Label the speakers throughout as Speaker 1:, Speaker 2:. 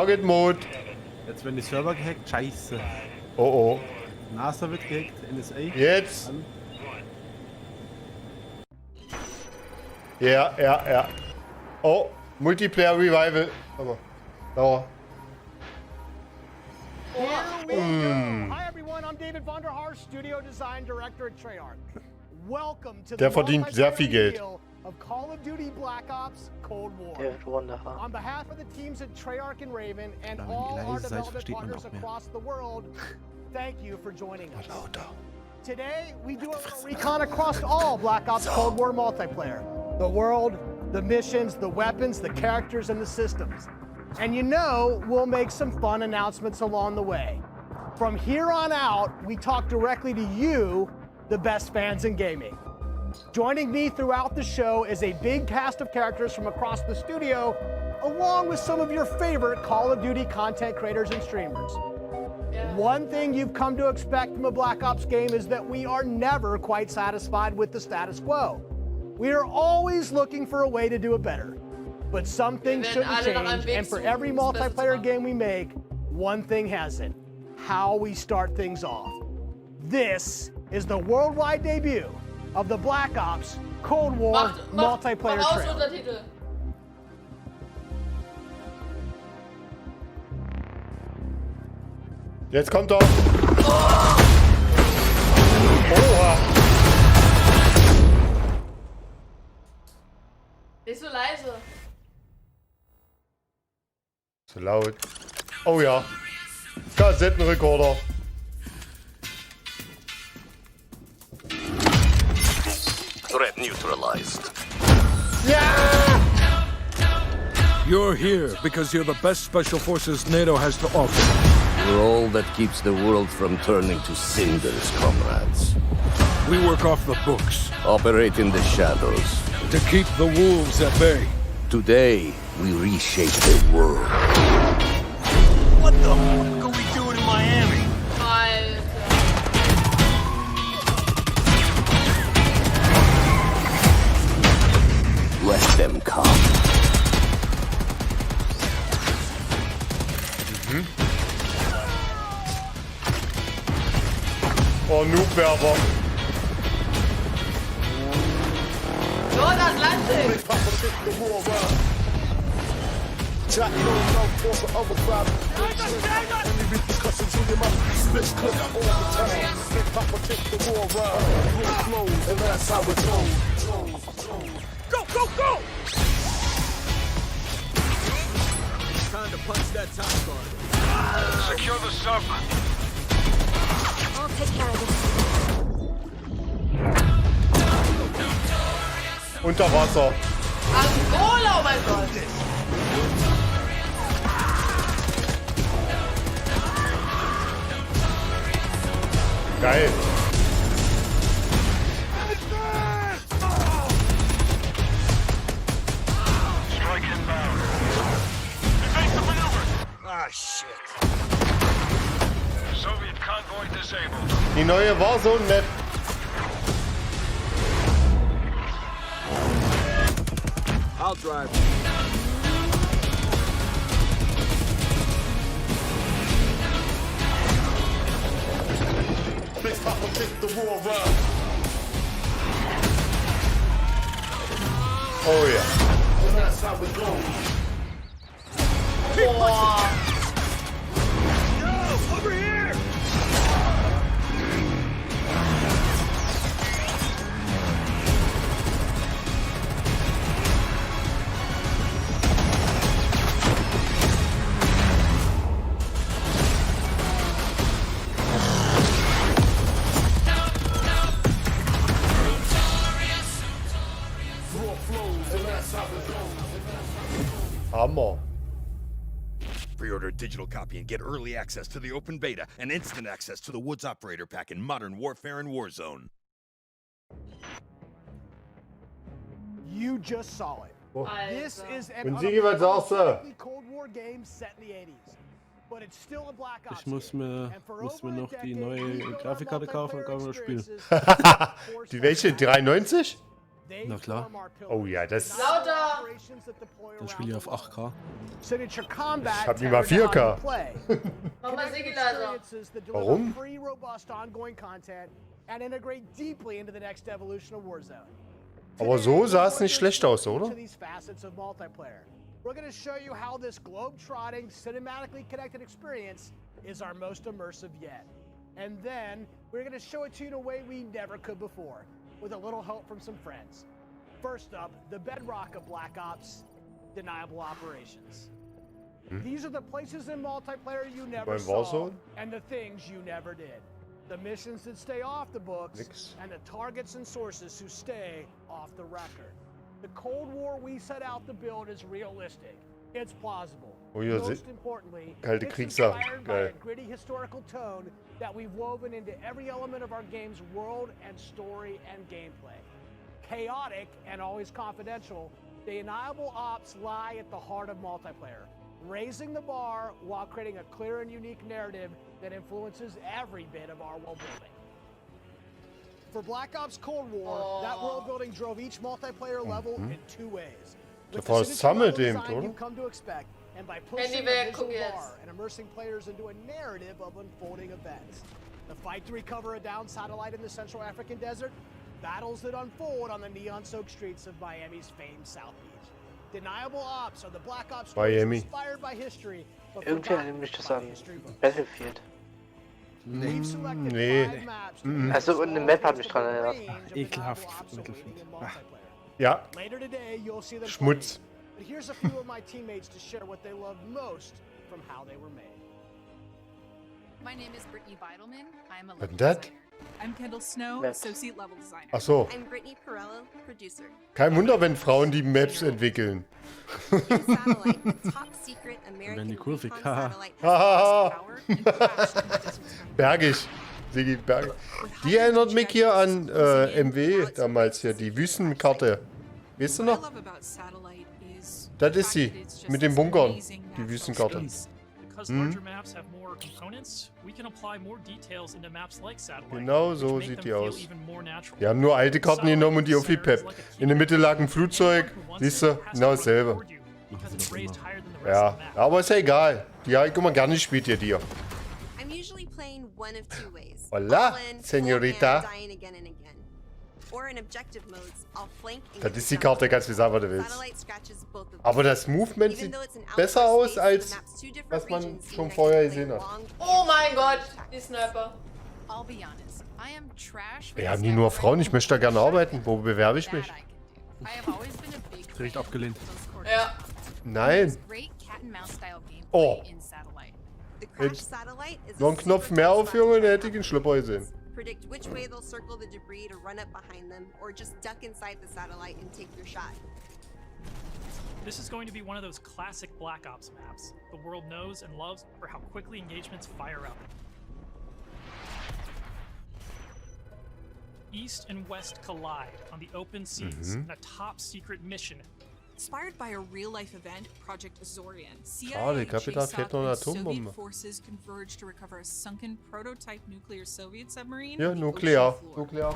Speaker 1: Target Mode.
Speaker 2: Jetzt werden die Server gehackt. Scheiße.
Speaker 1: Oh oh.
Speaker 2: NASA wird gehackt. NSA.
Speaker 1: Jetzt.
Speaker 2: An.
Speaker 1: Ja. Oh, Multiplayer Revival. Aber, Dauer.
Speaker 3: Here we go. Hi everyone, I'm David Vonderhaar, Studio Design Director at Treyarch. Welcome to
Speaker 1: Der
Speaker 3: the
Speaker 1: verdient sehr viel Geld.
Speaker 3: of Call of Duty Black Ops Cold War.
Speaker 4: David Vonderhaar.
Speaker 3: On behalf of the teams at Treyarch and Raven and
Speaker 2: Da, wenn
Speaker 3: all
Speaker 2: ihr
Speaker 3: our
Speaker 2: leise seid,
Speaker 3: development
Speaker 2: versteht man
Speaker 3: partners
Speaker 2: auch mehr.
Speaker 3: across the world, thank you for joining us.
Speaker 1: Lauter.
Speaker 3: Today, we do a little recon across all Black Ops Cold War multiplayer. The world, the missions, the weapons, the characters, and the systems. And you know, we'll make some fun announcements along the way. From here on out, we talk directly to you, the best fans in gaming. Joining me throughout the show is a big cast of characters from across the studio, along with some of your favorite Call of Duty content creators and streamers. One thing you've come to expect from a Black Ops game is that we are never quite satisfied with the status quo. We are always looking for a way to do it better. But some things shouldn't change, and for every multiplayer game we make, one thing hasn't: how we start things off. This is the worldwide debut of the Black Ops Cold War multiplayer trailer.
Speaker 5: Untertitel.
Speaker 1: Jetzt kommt er. Oha.
Speaker 5: Nicht so leise.
Speaker 1: Zu laut. Oh ja. Kassettenrekorder.
Speaker 6: Threat neutralized.
Speaker 7: You're here because you're the best special forces NATO has to offer.
Speaker 6: We're all that keeps the world from turning to cinders, comrades.
Speaker 7: We work off the books
Speaker 6: Operate in the shadows.
Speaker 7: to keep the wolves at bay.
Speaker 6: Today, we reshape the world.
Speaker 7: What the fuck are we doing in Miami?
Speaker 5: Alter.
Speaker 6: Let them come.
Speaker 1: Oh, Noobwerfer.
Speaker 5: Nordatlantik.
Speaker 7: Go, go, go! Time to punch that top guard.
Speaker 6: Secure the sub.
Speaker 8: I'll take care of this.
Speaker 1: Unter Wasser.
Speaker 5: Angola, oh mein Gott.
Speaker 1: Geil.
Speaker 6: Strike inbound. Evasive maneuver.
Speaker 7: Ah, shit.
Speaker 6: Soviet convoy disabled.
Speaker 1: Die neue Warzone-Map.
Speaker 7: I'll drive.
Speaker 1: Oh ja.
Speaker 5: Boah.
Speaker 7: Over here!
Speaker 1: Hammer.
Speaker 9: Pre-order a digital copy and get early access to the open beta and instant access to the Woods Operator Pack in Modern Warfare and Warzone.
Speaker 3: You just saw it. This
Speaker 5: Alter.
Speaker 3: is an
Speaker 1: Günstige was auch so.
Speaker 3: Cold War game set in the 80s. But it's still a Black Ops
Speaker 2: Ich muss mir noch die neue Grafikkarte kaufen und kann mal spielen.
Speaker 1: Die welche? 93?
Speaker 3: They
Speaker 2: Na klar.
Speaker 3: form our pillars.
Speaker 1: Oh ja, das...
Speaker 5: Lauter.
Speaker 3: Operations that deploy
Speaker 2: Dann
Speaker 3: around
Speaker 2: spiele ich
Speaker 3: the
Speaker 2: auf
Speaker 3: world.
Speaker 2: 8K.
Speaker 3: Signature combat.
Speaker 1: Ich hab nicht mal
Speaker 3: tailored to how
Speaker 1: 4K.
Speaker 3: you play.
Speaker 5: Mach mal
Speaker 3: Connected
Speaker 5: Sigi-Laser.
Speaker 3: experiences that deliver
Speaker 1: Warum?
Speaker 3: free, robust, ongoing content and integrate deeply into the next evolution of Warzone.
Speaker 1: Aber so sah es nicht schlecht aus, oder?
Speaker 3: We're going to show you how this globe-trotting, cinematically connected experience is our most immersive yet. And then we're going to show it to you in a way we never could before, with a little help from some friends. First up, the bedrock of Black Ops, deniable operations. These are the places in multiplayer you never
Speaker 1: Beim
Speaker 3: saw,
Speaker 1: Warzone?
Speaker 3: and the things you never did. The missions that stay off the books,
Speaker 1: Nix.
Speaker 3: and the targets and sources who stay off the record. The Cold War we set out to build is realistic. It's plausible.
Speaker 1: Oh ja,
Speaker 3: Most importantly,
Speaker 1: Kalte
Speaker 3: it's
Speaker 1: Kriegssachen.
Speaker 3: inspired by
Speaker 1: Geil.
Speaker 3: a gritty historical tone that we've woven into every element of our game's world and story and gameplay. Chaotic and always confidential, the deniable ops lie at the heart of multiplayer, raising the bar while creating a clear and unique narrative that influences every bit of our world building. For Black Ops Cold War, that world building drove each multiplayer level in two ways. With the
Speaker 1: war
Speaker 3: signature
Speaker 1: sammelt
Speaker 3: level
Speaker 1: eben,
Speaker 3: design
Speaker 1: oder?
Speaker 3: you've come to expect, and by pushing
Speaker 5: Handy
Speaker 3: the
Speaker 5: weg,
Speaker 3: visual
Speaker 5: guck jetzt.
Speaker 3: bar and immersing players into a narrative of unfolding events. The fight to recover a downed satellite in the Central African desert, battles that unfold on the neon-soaked streets of Miami's famed South Beach. Deniable Ops are the Black Ops stories
Speaker 1: Miami.
Speaker 3: inspired by history, but
Speaker 4: Irgendwie
Speaker 3: forgotten
Speaker 4: erinnert mich das
Speaker 3: by
Speaker 4: an
Speaker 3: history books.
Speaker 4: Battlefield.
Speaker 3: We've selected
Speaker 1: Nee.
Speaker 3: 5 maps
Speaker 4: Also, und eine Map hat mich dran erinnert.
Speaker 2: Ekelhaft, Battlefield.
Speaker 1: Ja,
Speaker 3: Later today, you'll see them
Speaker 1: Schmutz.
Speaker 3: playing. But here's a few of my teammates to share what they love most from how they were made.
Speaker 8: My name is Brittany Beidelman. I'm a
Speaker 1: Was
Speaker 8: level
Speaker 1: that?
Speaker 8: designer. I'm Kendall Snow,
Speaker 4: Maps.
Speaker 8: associate level designer.
Speaker 1: ach so.
Speaker 10: I'm Brittany Perello, producer.
Speaker 1: Kein Wunder, wenn Frauen die Maps entwickeln.
Speaker 10: In Satellite, the top secret American
Speaker 2: die Kurve,
Speaker 10: recon
Speaker 2: haha.
Speaker 10: satellite
Speaker 1: Hahaha.
Speaker 10: has power and crashed in the desert.
Speaker 1: Bergig. Sigi, bergig. Die erinnert mich hier an MW damals hier, die Wüstenkarte. Weißt du
Speaker 8: What I
Speaker 1: noch?
Speaker 8: love about Satellite is
Speaker 1: Das
Speaker 8: the
Speaker 1: ist
Speaker 8: fact
Speaker 1: sie.
Speaker 8: that it's just
Speaker 1: Mit den
Speaker 8: this
Speaker 1: Bunkern.
Speaker 8: amazing
Speaker 1: Die
Speaker 8: natural
Speaker 1: Wüstenkarte.
Speaker 8: space.
Speaker 11: Because larger maps have more components, we can apply more details into maps like Satellite.
Speaker 1: Genau
Speaker 11: which
Speaker 1: so
Speaker 11: make
Speaker 1: sieht
Speaker 11: them
Speaker 1: die
Speaker 11: feel
Speaker 1: aus.
Speaker 11: even more natural.
Speaker 1: Die haben nur alte Karten genommen und die aufgepeppt. In der Mitte lag ein Flugzeug. Siehst du? Genau dasselbe.
Speaker 11: Because it's raised higher than the rest
Speaker 1: Ja,
Speaker 11: of the map.
Speaker 1: aber ist ja egal. Die habe ich immer gerne gespielt hier, dir.
Speaker 10: I'm usually playing one of two ways.
Speaker 1: Hola,
Speaker 10: All in, full
Speaker 1: señorita.
Speaker 10: man, dying again and again. Or in objective modes, I'll flank and
Speaker 1: Das
Speaker 10: get
Speaker 1: ist die
Speaker 10: shot.
Speaker 1: Karte, kannst du sagen, was du willst.
Speaker 10: Satellite scratches both of
Speaker 1: Aber
Speaker 10: them.
Speaker 1: das Movement
Speaker 10: Even
Speaker 1: sieht
Speaker 10: though it's an
Speaker 1: besser
Speaker 10: outdoor
Speaker 1: aus
Speaker 10: space,
Speaker 1: als
Speaker 10: the map's two different
Speaker 1: was man
Speaker 10: regions
Speaker 1: schon
Speaker 10: mean I
Speaker 1: vorher
Speaker 10: can play
Speaker 1: gesehen hat.
Speaker 10: long
Speaker 5: Oh mein
Speaker 10: and
Speaker 5: Gott,
Speaker 10: fast.
Speaker 5: die Sniper.
Speaker 8: I'll be honest, I am trash.
Speaker 1: Wir haben die nur Frauen, ich möchte da gerne arbeiten. Wo bewerbe ich mich?
Speaker 8: I have always been a big
Speaker 2: Direkt
Speaker 8: fan
Speaker 2: abgelehnt.
Speaker 8: of close quarters.
Speaker 5: Ja.
Speaker 1: Nein.
Speaker 8: There's great cat and mouse style gameplay
Speaker 1: Oh.
Speaker 8: in Satellite.
Speaker 10: The crash satellite is a
Speaker 1: Noch einen Knopf
Speaker 10: super
Speaker 1: mehr
Speaker 10: fun
Speaker 1: auf, Junge,
Speaker 10: spot
Speaker 1: dann
Speaker 10: to
Speaker 1: hätte ich den Schlüpper gesehen.
Speaker 10: predict which way they'll circle the debris to run up behind them, or just duck inside the satellite and take your shot.
Speaker 11: This is going to be one of those classic Black Ops maps the world knows and loves for how quickly engagements fire up. East and West collide on the open seas in a top secret mission.
Speaker 8: Inspired by a real-life event, Project Azorian,
Speaker 1: Schade, ich hab gedacht, fehlt noch eine Atombombe.
Speaker 8: Soviet forces converge to recover a sunken prototype nuclear Soviet submarine.
Speaker 1: Ja,
Speaker 8: on the
Speaker 1: nuklear.
Speaker 8: ocean floor.
Speaker 1: Nuklear.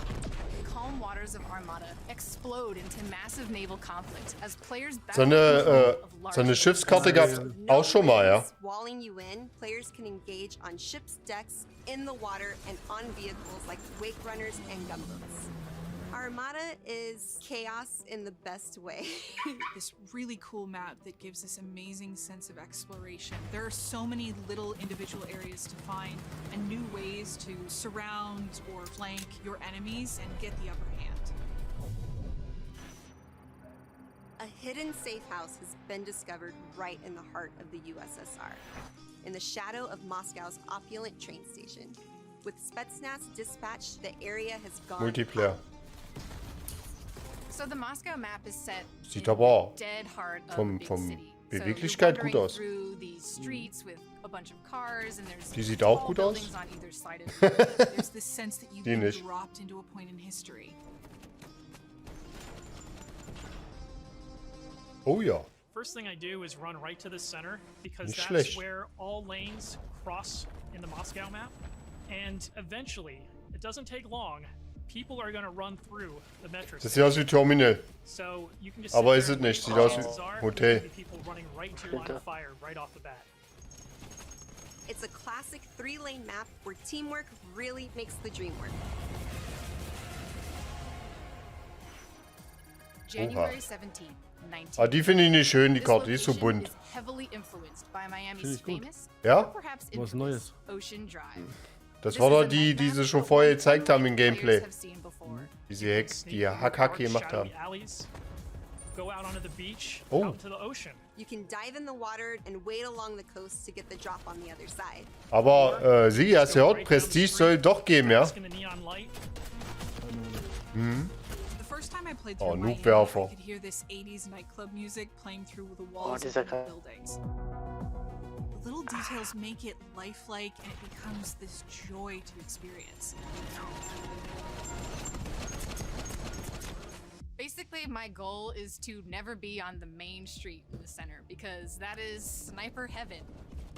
Speaker 8: Calm waters of Armada explode into massive naval conflict as players
Speaker 1: So eine Schiffskarte gab es auch schon mal, ja.
Speaker 10: Walling you in, players can engage on ships' decks, in the water, and on vehicles like wake runners and gunboats. Armada is chaos in the best way.
Speaker 8: This really cool map that gives this amazing sense of exploration. There are so many little individual areas to find and new ways to surround or flank your enemies and get the upper hand.
Speaker 10: A hidden safe house has been discovered right in the heart of the USSR, in the shadow of Moscow's opulent train station. With Spetsnaz dispatched, the area has gone
Speaker 1: Multiplayer.
Speaker 8: So the Moscow map is set
Speaker 1: Sieht
Speaker 8: in
Speaker 1: aber
Speaker 8: the dead heart of
Speaker 1: vom-
Speaker 8: a big
Speaker 1: vom
Speaker 8: city.
Speaker 1: Beweglichkeit
Speaker 8: so
Speaker 1: gut
Speaker 8: you're
Speaker 1: aus.
Speaker 8: wandering through these streets with a bunch of cars and there's
Speaker 1: Die sieht auch
Speaker 8: tall
Speaker 1: gut aus.
Speaker 8: buildings on either side of you. There's this sense that you've
Speaker 1: Die
Speaker 8: been
Speaker 1: nicht.
Speaker 8: dropped into a point in history.
Speaker 1: Oh ja.
Speaker 11: First thing I do is run right to the center because
Speaker 1: Nicht
Speaker 11: that's
Speaker 1: schlecht.
Speaker 11: where all lanes cross in the Moscow map. And eventually, it doesn't take long, people are going to run through the metro
Speaker 1: Das sieht aus wie Terminal.
Speaker 11: So you can just
Speaker 1: Aber
Speaker 11: sit
Speaker 1: ist
Speaker 11: there
Speaker 1: es
Speaker 11: and
Speaker 1: nicht. Sieht
Speaker 11: wait
Speaker 1: aus
Speaker 11: for
Speaker 1: wie
Speaker 11: the czar,
Speaker 1: Hotel.
Speaker 11: and people running right into your line of fire right off the bat.
Speaker 10: It's a classic 3-lane map where teamwork really makes the dream work.
Speaker 12: January 17, 19.
Speaker 1: Ah, die finde ich nicht schön, die
Speaker 12: This
Speaker 1: Karte. Die ist so
Speaker 12: location
Speaker 1: bunt.
Speaker 12: is heavily influenced by Miami's
Speaker 2: Finde ich gut.
Speaker 12: famous,
Speaker 1: Ja?
Speaker 12: or perhaps
Speaker 2: Was
Speaker 12: infamous,
Speaker 2: Neues.
Speaker 12: Ocean Drive.
Speaker 1: Das
Speaker 12: This
Speaker 1: war
Speaker 12: is
Speaker 1: doch
Speaker 12: a
Speaker 1: die,
Speaker 12: night
Speaker 1: die
Speaker 12: map
Speaker 1: sie schon
Speaker 12: that
Speaker 1: vorher
Speaker 12: only
Speaker 1: gezeigt haben im
Speaker 12: players
Speaker 1: Gameplay.
Speaker 12: have seen before.
Speaker 1: Die
Speaker 11: You can
Speaker 1: Hack,
Speaker 11: sneak
Speaker 1: die
Speaker 11: through
Speaker 1: Hack
Speaker 11: dark,
Speaker 1: gemacht haben.
Speaker 11: shadowy alleys, go out onto the beach,
Speaker 1: Oh.
Speaker 11: out to the ocean.
Speaker 10: You can dive in the water and wade along the coast to get the drop on the other side.
Speaker 1: Aber Sie, hast gehört,
Speaker 11: Right down the
Speaker 1: Prestige
Speaker 11: street,
Speaker 1: soll doch geben, ja?
Speaker 11: bask in the neon light.
Speaker 8: The first time I played
Speaker 1: Oh,
Speaker 8: through Miami, I
Speaker 1: Noobwerfer.
Speaker 8: could hear this 80s nightclub music playing through the walls of
Speaker 4: dieser
Speaker 8: the
Speaker 4: geil.
Speaker 8: buildings. The little details make it lifelike and it becomes this joy to experience.
Speaker 12: Basically, my goal is to never be on the main street in the center because that is sniper heaven.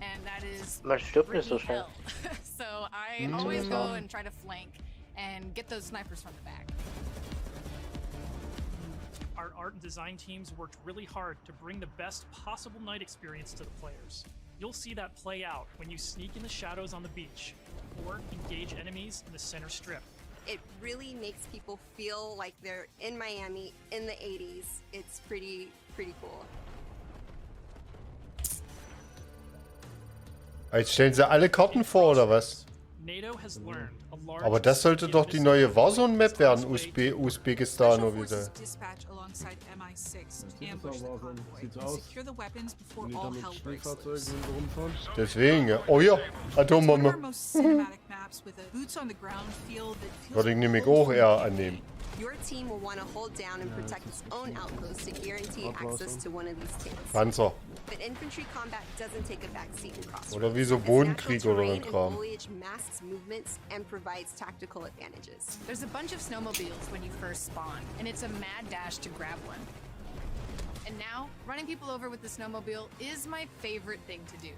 Speaker 12: And that is
Speaker 4: Man stirbt nicht so
Speaker 12: Britney
Speaker 4: schnell.
Speaker 12: hell. So I always go and try to flank and get those snipers from the back.
Speaker 11: Our art and design teams worked really hard to bring the best possible night experience to the players. You'll see that play out when you sneak in the shadows on the beach or engage enemies in the center strip.
Speaker 10: It really makes people feel like they're in Miami in the 80s. It's pretty cool.
Speaker 1: Jetzt stellen sie alle Karten vor, oder was?
Speaker 11: NATO has learned a large
Speaker 1: Aber das sollte doch die neue Warzone-Map werden, Usbekistan
Speaker 8: Special
Speaker 1: oder wie
Speaker 8: Forces
Speaker 1: sie.
Speaker 8: dispatch alongside MI6 to
Speaker 2: Das
Speaker 8: ambush
Speaker 2: ist
Speaker 8: the
Speaker 2: aber
Speaker 8: convoy
Speaker 2: sieht's
Speaker 8: and
Speaker 2: aus.
Speaker 8: secure the weapons before
Speaker 2: Wenn die da
Speaker 8: all
Speaker 2: mit
Speaker 8: hell breaks
Speaker 2: Schneefahrzeugen
Speaker 8: loose.
Speaker 2: so rumfahren.
Speaker 1: Deswegen, ja. Oh ja,
Speaker 8: It's one of our
Speaker 1: Atombombe.
Speaker 8: most cinematic maps with a boots on the ground feel that feels
Speaker 1: Würde ich nämlich
Speaker 8: close
Speaker 1: auch
Speaker 8: to
Speaker 1: eher
Speaker 8: the
Speaker 1: annehmen.
Speaker 10: Your team will want to hold down and protect its own outpost to guarantee access to one of these tanks.
Speaker 1: Panzer.
Speaker 10: But infantry combat doesn't take a backseat in Crossroads.
Speaker 1: Oder wie so
Speaker 10: Its
Speaker 1: Bodenkrieg
Speaker 10: natural
Speaker 1: oder
Speaker 10: terrain
Speaker 1: so
Speaker 10: and
Speaker 1: Kram.
Speaker 10: foliage masks movements and provides tactical advantages.
Speaker 12: There's a bunch of snowmobiles when you first spawn, and it's a mad dash to grab one. And now, running people over with the snowmobile is my favorite thing to do.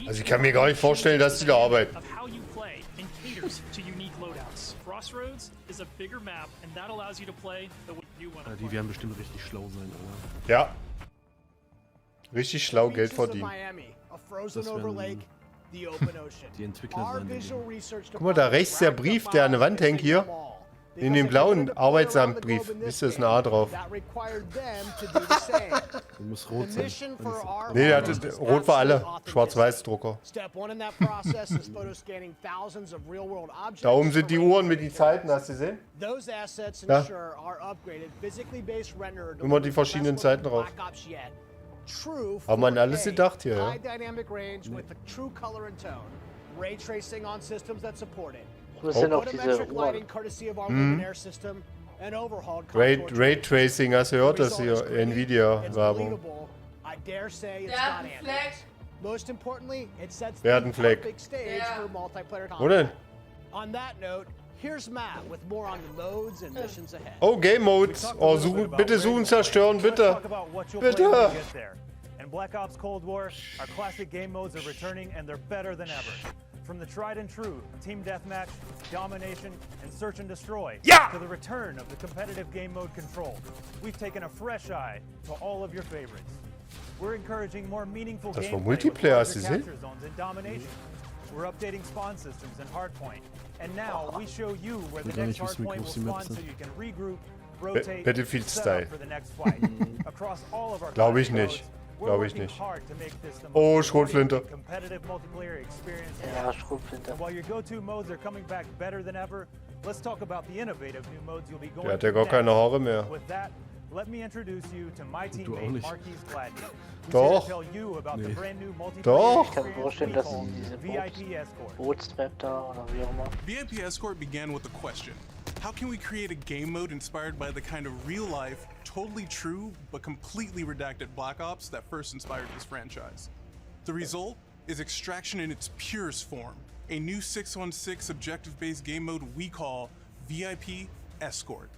Speaker 1: Also ich kann mir gar nicht vorstellen, dass die da arbeiten.
Speaker 11: Of how you play and caters to unique loadouts. Crossroads is a bigger map, and that allows you to play the way you want to
Speaker 2: Die
Speaker 11: play.
Speaker 2: werden bestimmt richtig schlau sein, Alter.
Speaker 1: Ja. Richtig schlau Geld
Speaker 3: Beaches of
Speaker 1: verdienen.
Speaker 3: Miami, a frozen
Speaker 2: Das
Speaker 3: over
Speaker 2: werden
Speaker 3: lake, the open ocean.
Speaker 2: die Entwickler
Speaker 3: Our
Speaker 2: sein, die
Speaker 3: visual
Speaker 2: Dinge.
Speaker 3: research
Speaker 1: Guck mal, da rechts der Brief, der an der Wand hängt hier. In dem blauen Arbeitsamtbrief. Wisst ihr, ist ein A drauf.
Speaker 3: That required them to do the same.
Speaker 2: Du musst
Speaker 3: The
Speaker 2: rot sein.
Speaker 3: mission for our
Speaker 1: Nee,
Speaker 3: audience
Speaker 1: das,
Speaker 3: is
Speaker 1: rot war alle.
Speaker 3: absolute
Speaker 1: Schwarz-Weiß-Drucker.
Speaker 3: Step one in that process is photo scanning thousands of real-world objects.
Speaker 1: Da oben sind die Uhren mit den Zeiten, hast du gesehen?
Speaker 3: Those assets
Speaker 1: Ja.
Speaker 3: ensure our upgraded, physically based render
Speaker 1: Immer die verschiedenen Zeiten drauf.
Speaker 3: True
Speaker 1: Haben wir an alles
Speaker 3: 4K,
Speaker 1: gedacht hier, ja?
Speaker 3: High dynamic range with a true color and tone. Ray tracing on systems that support it.
Speaker 4: Das sind auch diese
Speaker 3: Photometric
Speaker 4: Uhren.
Speaker 3: lighting courtesy of our Luminaire system and overhauled
Speaker 1: Raytracing, hast du gehört, dass hier Nvidia-Werbung.
Speaker 3: believable. I dare say it's
Speaker 5: Der hat
Speaker 3: not
Speaker 5: einen
Speaker 3: animated.
Speaker 5: Fleck.
Speaker 3: Most importantly, it sets
Speaker 1: Wer hat
Speaker 3: the
Speaker 1: einen Fleck?
Speaker 3: perfect stage
Speaker 5: Ja.
Speaker 3: for multiplayer
Speaker 1: Wo denn?
Speaker 3: combat. On that note, here's Matt with more on the modes and missions ahead.
Speaker 1: Oh, Game Modes. Oh, bitte suchen, zerstören, bitte. Bitte.
Speaker 13: In Black Ops Cold War, our classic game modes are returning and they're better than ever. From the tried and true Team Deathmatch, Domination, and Search and Destroy, to the return of the competitive game mode Control, we've taken a fresh eye to all of your favorites. We're encouraging more meaningful
Speaker 1: Das war
Speaker 13: gameplay with
Speaker 1: Multiplayer, hast
Speaker 13: larger
Speaker 1: du gesehen?
Speaker 13: capture zones and domination. We're updating spawn systems in Hardpoint, and now we show you where the
Speaker 2: Ich weiß
Speaker 13: next
Speaker 2: nicht, wie
Speaker 13: Hardpoint will
Speaker 2: groß die Maps
Speaker 13: spawn so
Speaker 2: sind.
Speaker 13: you can regroup, rotate,
Speaker 1: Battlefield
Speaker 13: and set
Speaker 1: Style.
Speaker 13: up for the next fight. Across all of our
Speaker 1: Glaube ich
Speaker 13: classic
Speaker 1: nicht.
Speaker 13: modes, we're
Speaker 1: Glaube ich
Speaker 13: working
Speaker 1: nicht.
Speaker 13: hard to make this the
Speaker 1: Oh,
Speaker 13: most
Speaker 1: Schrotflinte.
Speaker 13: rewarding competitive multiplayer experience
Speaker 4: Ja,
Speaker 13: ever.
Speaker 4: Schrotflinte.
Speaker 13: And while your go-to modes are coming back better than ever, let's talk about the innovative new modes you'll be going
Speaker 1: Der hat ja
Speaker 13: through
Speaker 1: gar keine
Speaker 13: next.
Speaker 1: Haare mehr.
Speaker 13: With that, let me introduce you to my
Speaker 2: Du auch
Speaker 13: teammate
Speaker 2: nicht.
Speaker 13: Marquis Gladney, who's
Speaker 1: Doch.
Speaker 13: here to tell you about the
Speaker 2: Nee.
Speaker 13: brand new multiplayer
Speaker 1: Doch.
Speaker 4: Ich kann mir
Speaker 13: experience
Speaker 4: vorstellen,
Speaker 13: we
Speaker 4: dass
Speaker 13: call
Speaker 4: sie diese
Speaker 13: VIP Escort.
Speaker 4: Bootsmap da oder wie auch immer.
Speaker 14: VIP Escort began with a question. How can we create a game mode inspired by the kind of real-life, totally true, but completely redacted Black Ops that first inspired this franchise? The result is Extraction in its purest form, a new 6-on-6 objective-based game mode we call VIP Escort.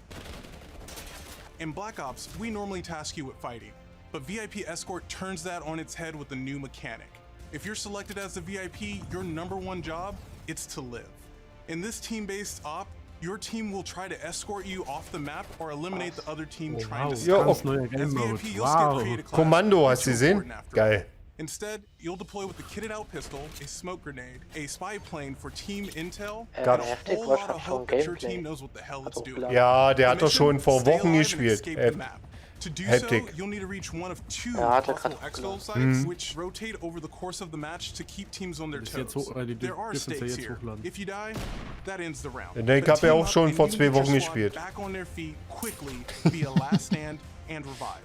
Speaker 14: In Black Ops, we normally task you with fighting, but VIP Escort turns that on its head with a new mechanic. If you're selected as the VIP, your #1 job, it's to live. In this team-based op, Your team will try to escort you off the map or eliminate the other team trying to
Speaker 1: Jo,
Speaker 14: stop you. As VIP, you'll
Speaker 1: wow.
Speaker 14: create a class
Speaker 1: Kommando, hast du
Speaker 14: to
Speaker 1: gesehen?
Speaker 14: report after.
Speaker 1: Geil.
Speaker 14: Instead, you'll deploy with a kitted out pistol, a smoke grenade, a spy plane for team intel,
Speaker 1: Gott.
Speaker 14: and a whole lot of hope that your team knows what the hell it's doing.
Speaker 1: Ja, der hat doch
Speaker 14: Mission,
Speaker 1: schon vor
Speaker 14: stay
Speaker 1: Wochen
Speaker 14: alive and
Speaker 1: gespielt.
Speaker 14: escape the map. To do so,
Speaker 1: Hektik.
Speaker 14: you'll need to reach one of two
Speaker 4: hat er
Speaker 14: possible
Speaker 4: grad
Speaker 14: exfil
Speaker 4: hochgeladen.
Speaker 14: sites, which rotate over the course of the match to keep teams on their
Speaker 2: Das jetzt
Speaker 14: toes.
Speaker 2: die
Speaker 14: There are
Speaker 2: dürfen sie
Speaker 14: stakes
Speaker 2: jetzt
Speaker 14: here.
Speaker 2: hochladen.
Speaker 14: If you die, that ends the round.
Speaker 1: Den
Speaker 14: But
Speaker 1: hab er
Speaker 14: team
Speaker 1: auch
Speaker 14: up
Speaker 1: schon
Speaker 14: and
Speaker 1: vor
Speaker 14: you
Speaker 1: 2
Speaker 14: need your
Speaker 1: Wochen
Speaker 14: squad
Speaker 1: gespielt.
Speaker 14: Back on their feet quickly via last stand and revive.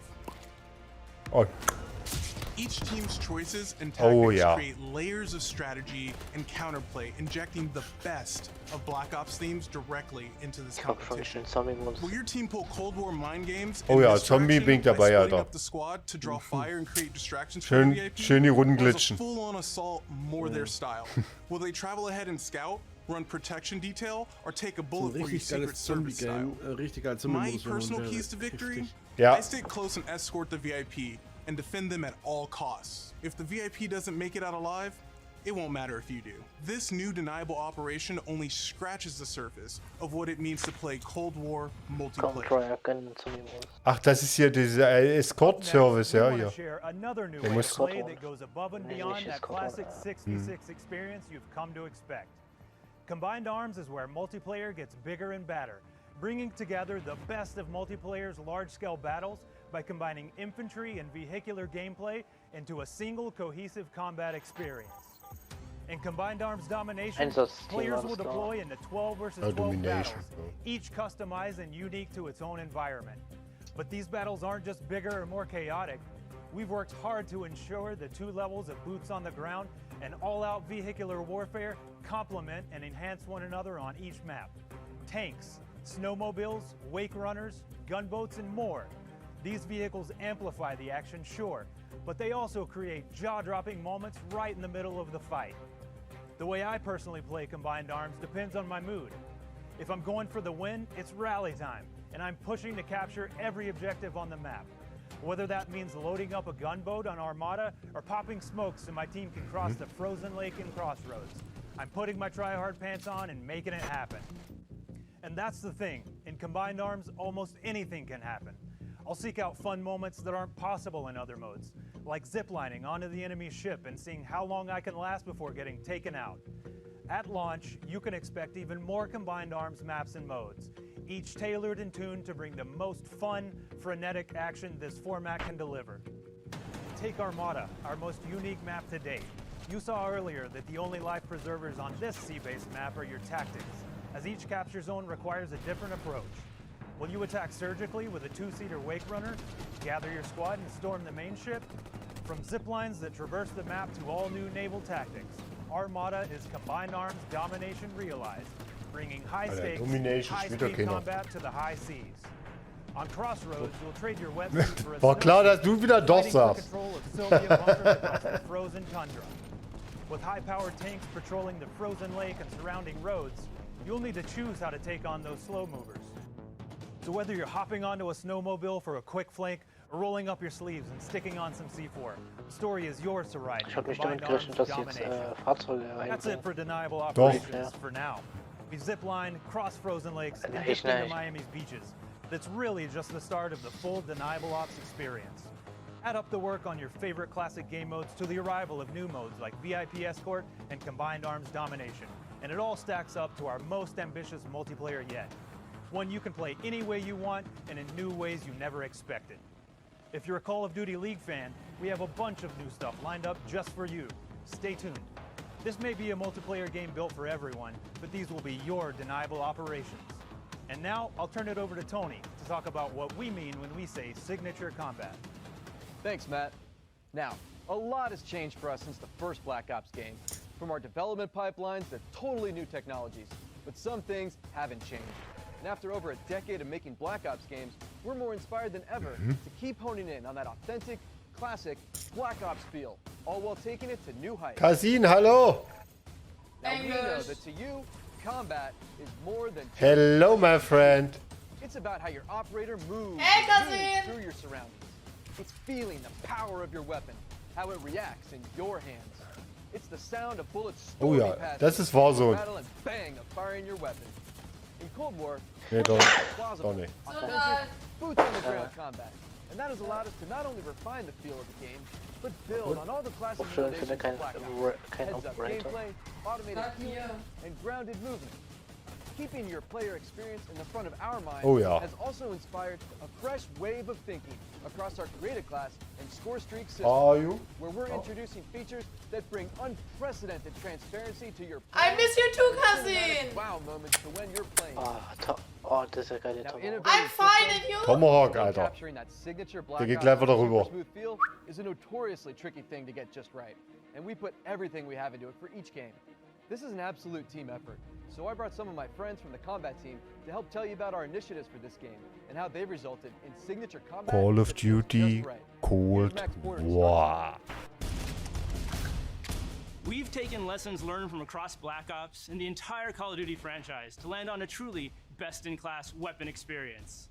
Speaker 1: Oh.
Speaker 14: Each team's choices and tactics
Speaker 1: Oh, ja.
Speaker 14: create layers of strategy and counterplay, injecting the best of Black Ops themes directly into this competition. Will your team pull Cold War mind games?
Speaker 1: Oh ja, Zombie bin ich dabei, Alter.
Speaker 14: Up the squad to draw fire and create distractions for
Speaker 1: Schön,
Speaker 14: the VIP?
Speaker 1: schön die Runden
Speaker 14: Or is a
Speaker 1: glitschen.
Speaker 14: full-on assault more their style? Will they travel ahead and scout, run protection detail, or take a bullet for you
Speaker 2: Richtig
Speaker 14: Secret
Speaker 2: geiles
Speaker 14: Service style?
Speaker 2: Zombie-Game. Richtig geiles
Speaker 14: My
Speaker 2: Zombie-Modus.
Speaker 14: personal keys to victory?
Speaker 1: Ja.
Speaker 14: I stay close and escort the VIP and defend them at all costs. If the VIP doesn't make it out alive, it won't matter if you do. This new deniable operation only scratches the surface of what it means to play Cold War multiplayer.
Speaker 1: Ach, das ist hier dieser Escort-Service, ja, hier. Der muss...
Speaker 13: Play that goes above and beyond that classic 66 experience you've come to expect. Combined Arms is where multiplayer gets bigger and badder, bringing together the best of multiplayer's large-scale battles by combining infantry and vehicular gameplay into a single cohesive combat experience. In Combined Arms Domination, players will deploy into 12 versus 12 battles, each customized and unique to its own environment. But these battles aren't just bigger or more chaotic. We've worked hard to ensure the 2 levels of boots on the ground and all-out vehicular warfare complement and enhance one another on each map. Tanks, snowmobiles, wake runners, gunboats, and more. These vehicles amplify the action, sure, but they also create jaw-dropping moments right in the middle of the fight. The way I personally play Combined Arms depends on my mood. If I'm going for the win, it's rally time, and I'm pushing to capture every objective on the map. Whether that means loading up a gunboat on Armada or popping smokes so my team can cross the frozen lake in Crossroads, I'm putting my try-hard pants on and making it happen. And that's the thing, in Combined Arms, almost anything can happen. I'll seek out fun moments that aren't possible in other modes, like ziplining onto the enemy's ship and seeing how long I can last before getting taken out. At launch, you can expect even more Combined Arms maps and modes, each tailored and tuned to bring the most fun, frenetic action this format can deliver. Take Armada, our most unique map to date. You saw earlier that the only life preservers on this sea-based map are your tactics, as each capture zone requires a different approach. Will you attack surgically with a 2-seater wake runner, gather your squad and storm the main ship? From ziplines that traverse the map to all new naval tactics, Armada is Combined Arms Domination realized, bringing high-stakes, high-speed combat to the high seas. On Crossroads, you'll trade your wet suit for a
Speaker 1: War klar, dass du wieder doch sagst.
Speaker 13: control of Soviet bunkers across the frozen tundra. With high-powered tanks patrolling the frozen lake and surrounding roads, you'll need to choose how to take on those slow movers. So whether you're hopping onto a snowmobile for a quick flank or rolling up your sleeves and sticking on some C4, the story is yours to ride.
Speaker 4: Ich habe nicht damit gerechnet, dass jetzt Fahrzeuge
Speaker 13: That's it for deniable
Speaker 1: Doch.
Speaker 13: operations for now. We've ziplined, crossed frozen lakes, and dipped into Miami's beaches. That's really just the start of the full deniable ops experience. Add up the work on your favorite classic game modes to the arrival of new modes like VIP Escort and Combined Arms Domination, and it all stacks up to our most ambitious multiplayer yet. One you can play any way you want and in new ways you never expected. If you're a Call of Duty League fan, we have a bunch of new stuff lined up just for you. Stay tuned. This may be a multiplayer game built for everyone, but these will be your deniable operations. And now, I'll turn it over to Tony to talk about what we mean when we say signature combat.
Speaker 15: Thanks, Matt. Now, a lot has changed for us since the first Black Ops game. From our development pipelines to totally new technologies. But some things haven't changed. And after over a decade of making Black Ops games, we're more inspired than ever to keep honing in on that authentic, classic Black Ops feel, all while taking it to new heights.
Speaker 1: Kasin, hallo!
Speaker 15: Now we know that to you, combat is more than just
Speaker 1: Hello, my friend.
Speaker 15: It's about how your operator moves through your surroundings. It's feeling the power of your weapon, how it reacts in your hands. It's the sound of bullets
Speaker 1: Oh
Speaker 15: storming
Speaker 1: ja,
Speaker 15: past
Speaker 1: das
Speaker 15: you,
Speaker 1: ist Warzone.
Speaker 15: rattle and bang of firing your weapon. In Cold War,
Speaker 1: Nee, doch,
Speaker 15: plausible,
Speaker 1: doch nicht.
Speaker 15: authentic, boots on the ground combat. And that has allowed us to not only refine the feel of the game, but build on all the classic innovations of Black Ops. Heads-up gameplay, automated healing, and grounded movement. Keeping your player experience in the front of our minds has also inspired a fresh wave of thinking across our created class and score streak system, where we're introducing features that bring unprecedented transparency to your
Speaker 5: I miss you too, cousin!
Speaker 15: Wow moments to when you're playing.
Speaker 4: Oh, das ist ja geil, der Tomahawk.
Speaker 5: I'm finding you!
Speaker 1: Tomahawk, Alter. Der geht gleich wieder rüber.
Speaker 15: Is a notoriously tricky thing to get just right, and we put everything we have into it for each game. This is an absolute team effort, so I brought some of my friends from the combat team to help tell you about our initiatives for this game and how they've resulted in signature combat.
Speaker 1: Call of Duty Cold War.
Speaker 16: We've taken lessons learned from across Black Ops and the entire Call of Duty franchise to land on a truly best-in-class weapon experience.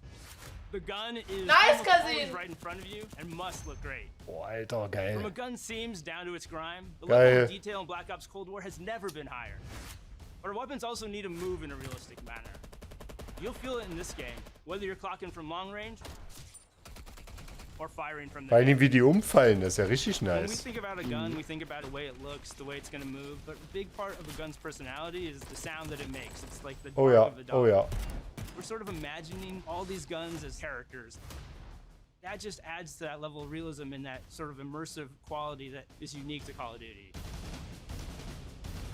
Speaker 16: The gun is always right in front of you and must look great.
Speaker 1: Boah, Alter, geil.
Speaker 16: From a gun seams down to its grime, the level of detail in Black Ops Cold War has never been higher. But our weapons also need to move in a realistic manner. You'll feel it in this game, whether you're clocking from long range or firing from the
Speaker 1: Vor allem wie die umfallen, das ist ja richtig
Speaker 16: When we
Speaker 1: nice.
Speaker 16: think about a gun, we think about the way it looks, the way it's going to move, but a big part of a gun's personality is the sound that it makes. It's like the bark of the dog.
Speaker 1: Oh ja.
Speaker 16: We're sort of imagining all these guns as characters. That just adds to that level of realism and that sort of immersive quality that is unique to Call of Duty.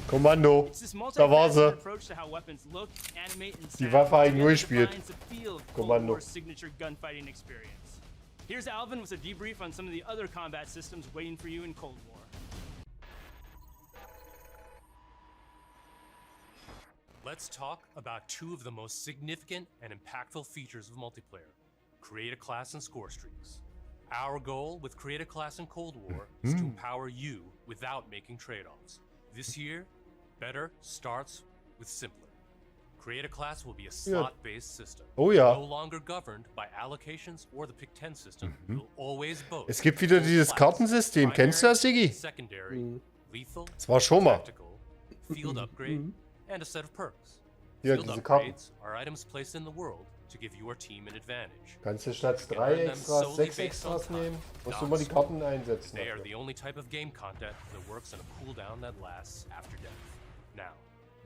Speaker 1: Kommando, da war sie.
Speaker 16: Approach to how weapons look, animate, and
Speaker 1: Die Waffe habe ich nur
Speaker 16: sound
Speaker 1: gespielt.
Speaker 16: defines the feel of Cold
Speaker 1: Kommando.
Speaker 16: War's signature gunfighting experience. Here's Alvin with a debrief on some of the other combat systems waiting for you in Cold War.
Speaker 2: Let's talk about two of the most significant and impactful features of multiplayer: create a class and score streaks. Our goal with Create a Class in Cold War is to empower you without making trade-offs. This year, better starts with simpler. Create a Class will be a slot-based system.
Speaker 1: Oh ja.
Speaker 2: No longer governed by allocations or the Pick 10 system. You'll always boast.
Speaker 1: Es gibt wieder dieses Kartensystem. Kennst du das, Siggi?
Speaker 2: Secondary, lethal,
Speaker 1: Das war schon mal.
Speaker 2: tactical, field upgrade, and a set of perks.
Speaker 1: Ja,
Speaker 2: Field
Speaker 1: diese Karten.
Speaker 2: upgrades are items placed in the world to give your team an advantage.
Speaker 1: Kannst du statt 3 Extras 6 Extras nehmen? Musst du mal die Karten einsetzen.
Speaker 2: They are the only type of game content that works on a cooldown that lasts after death. Now,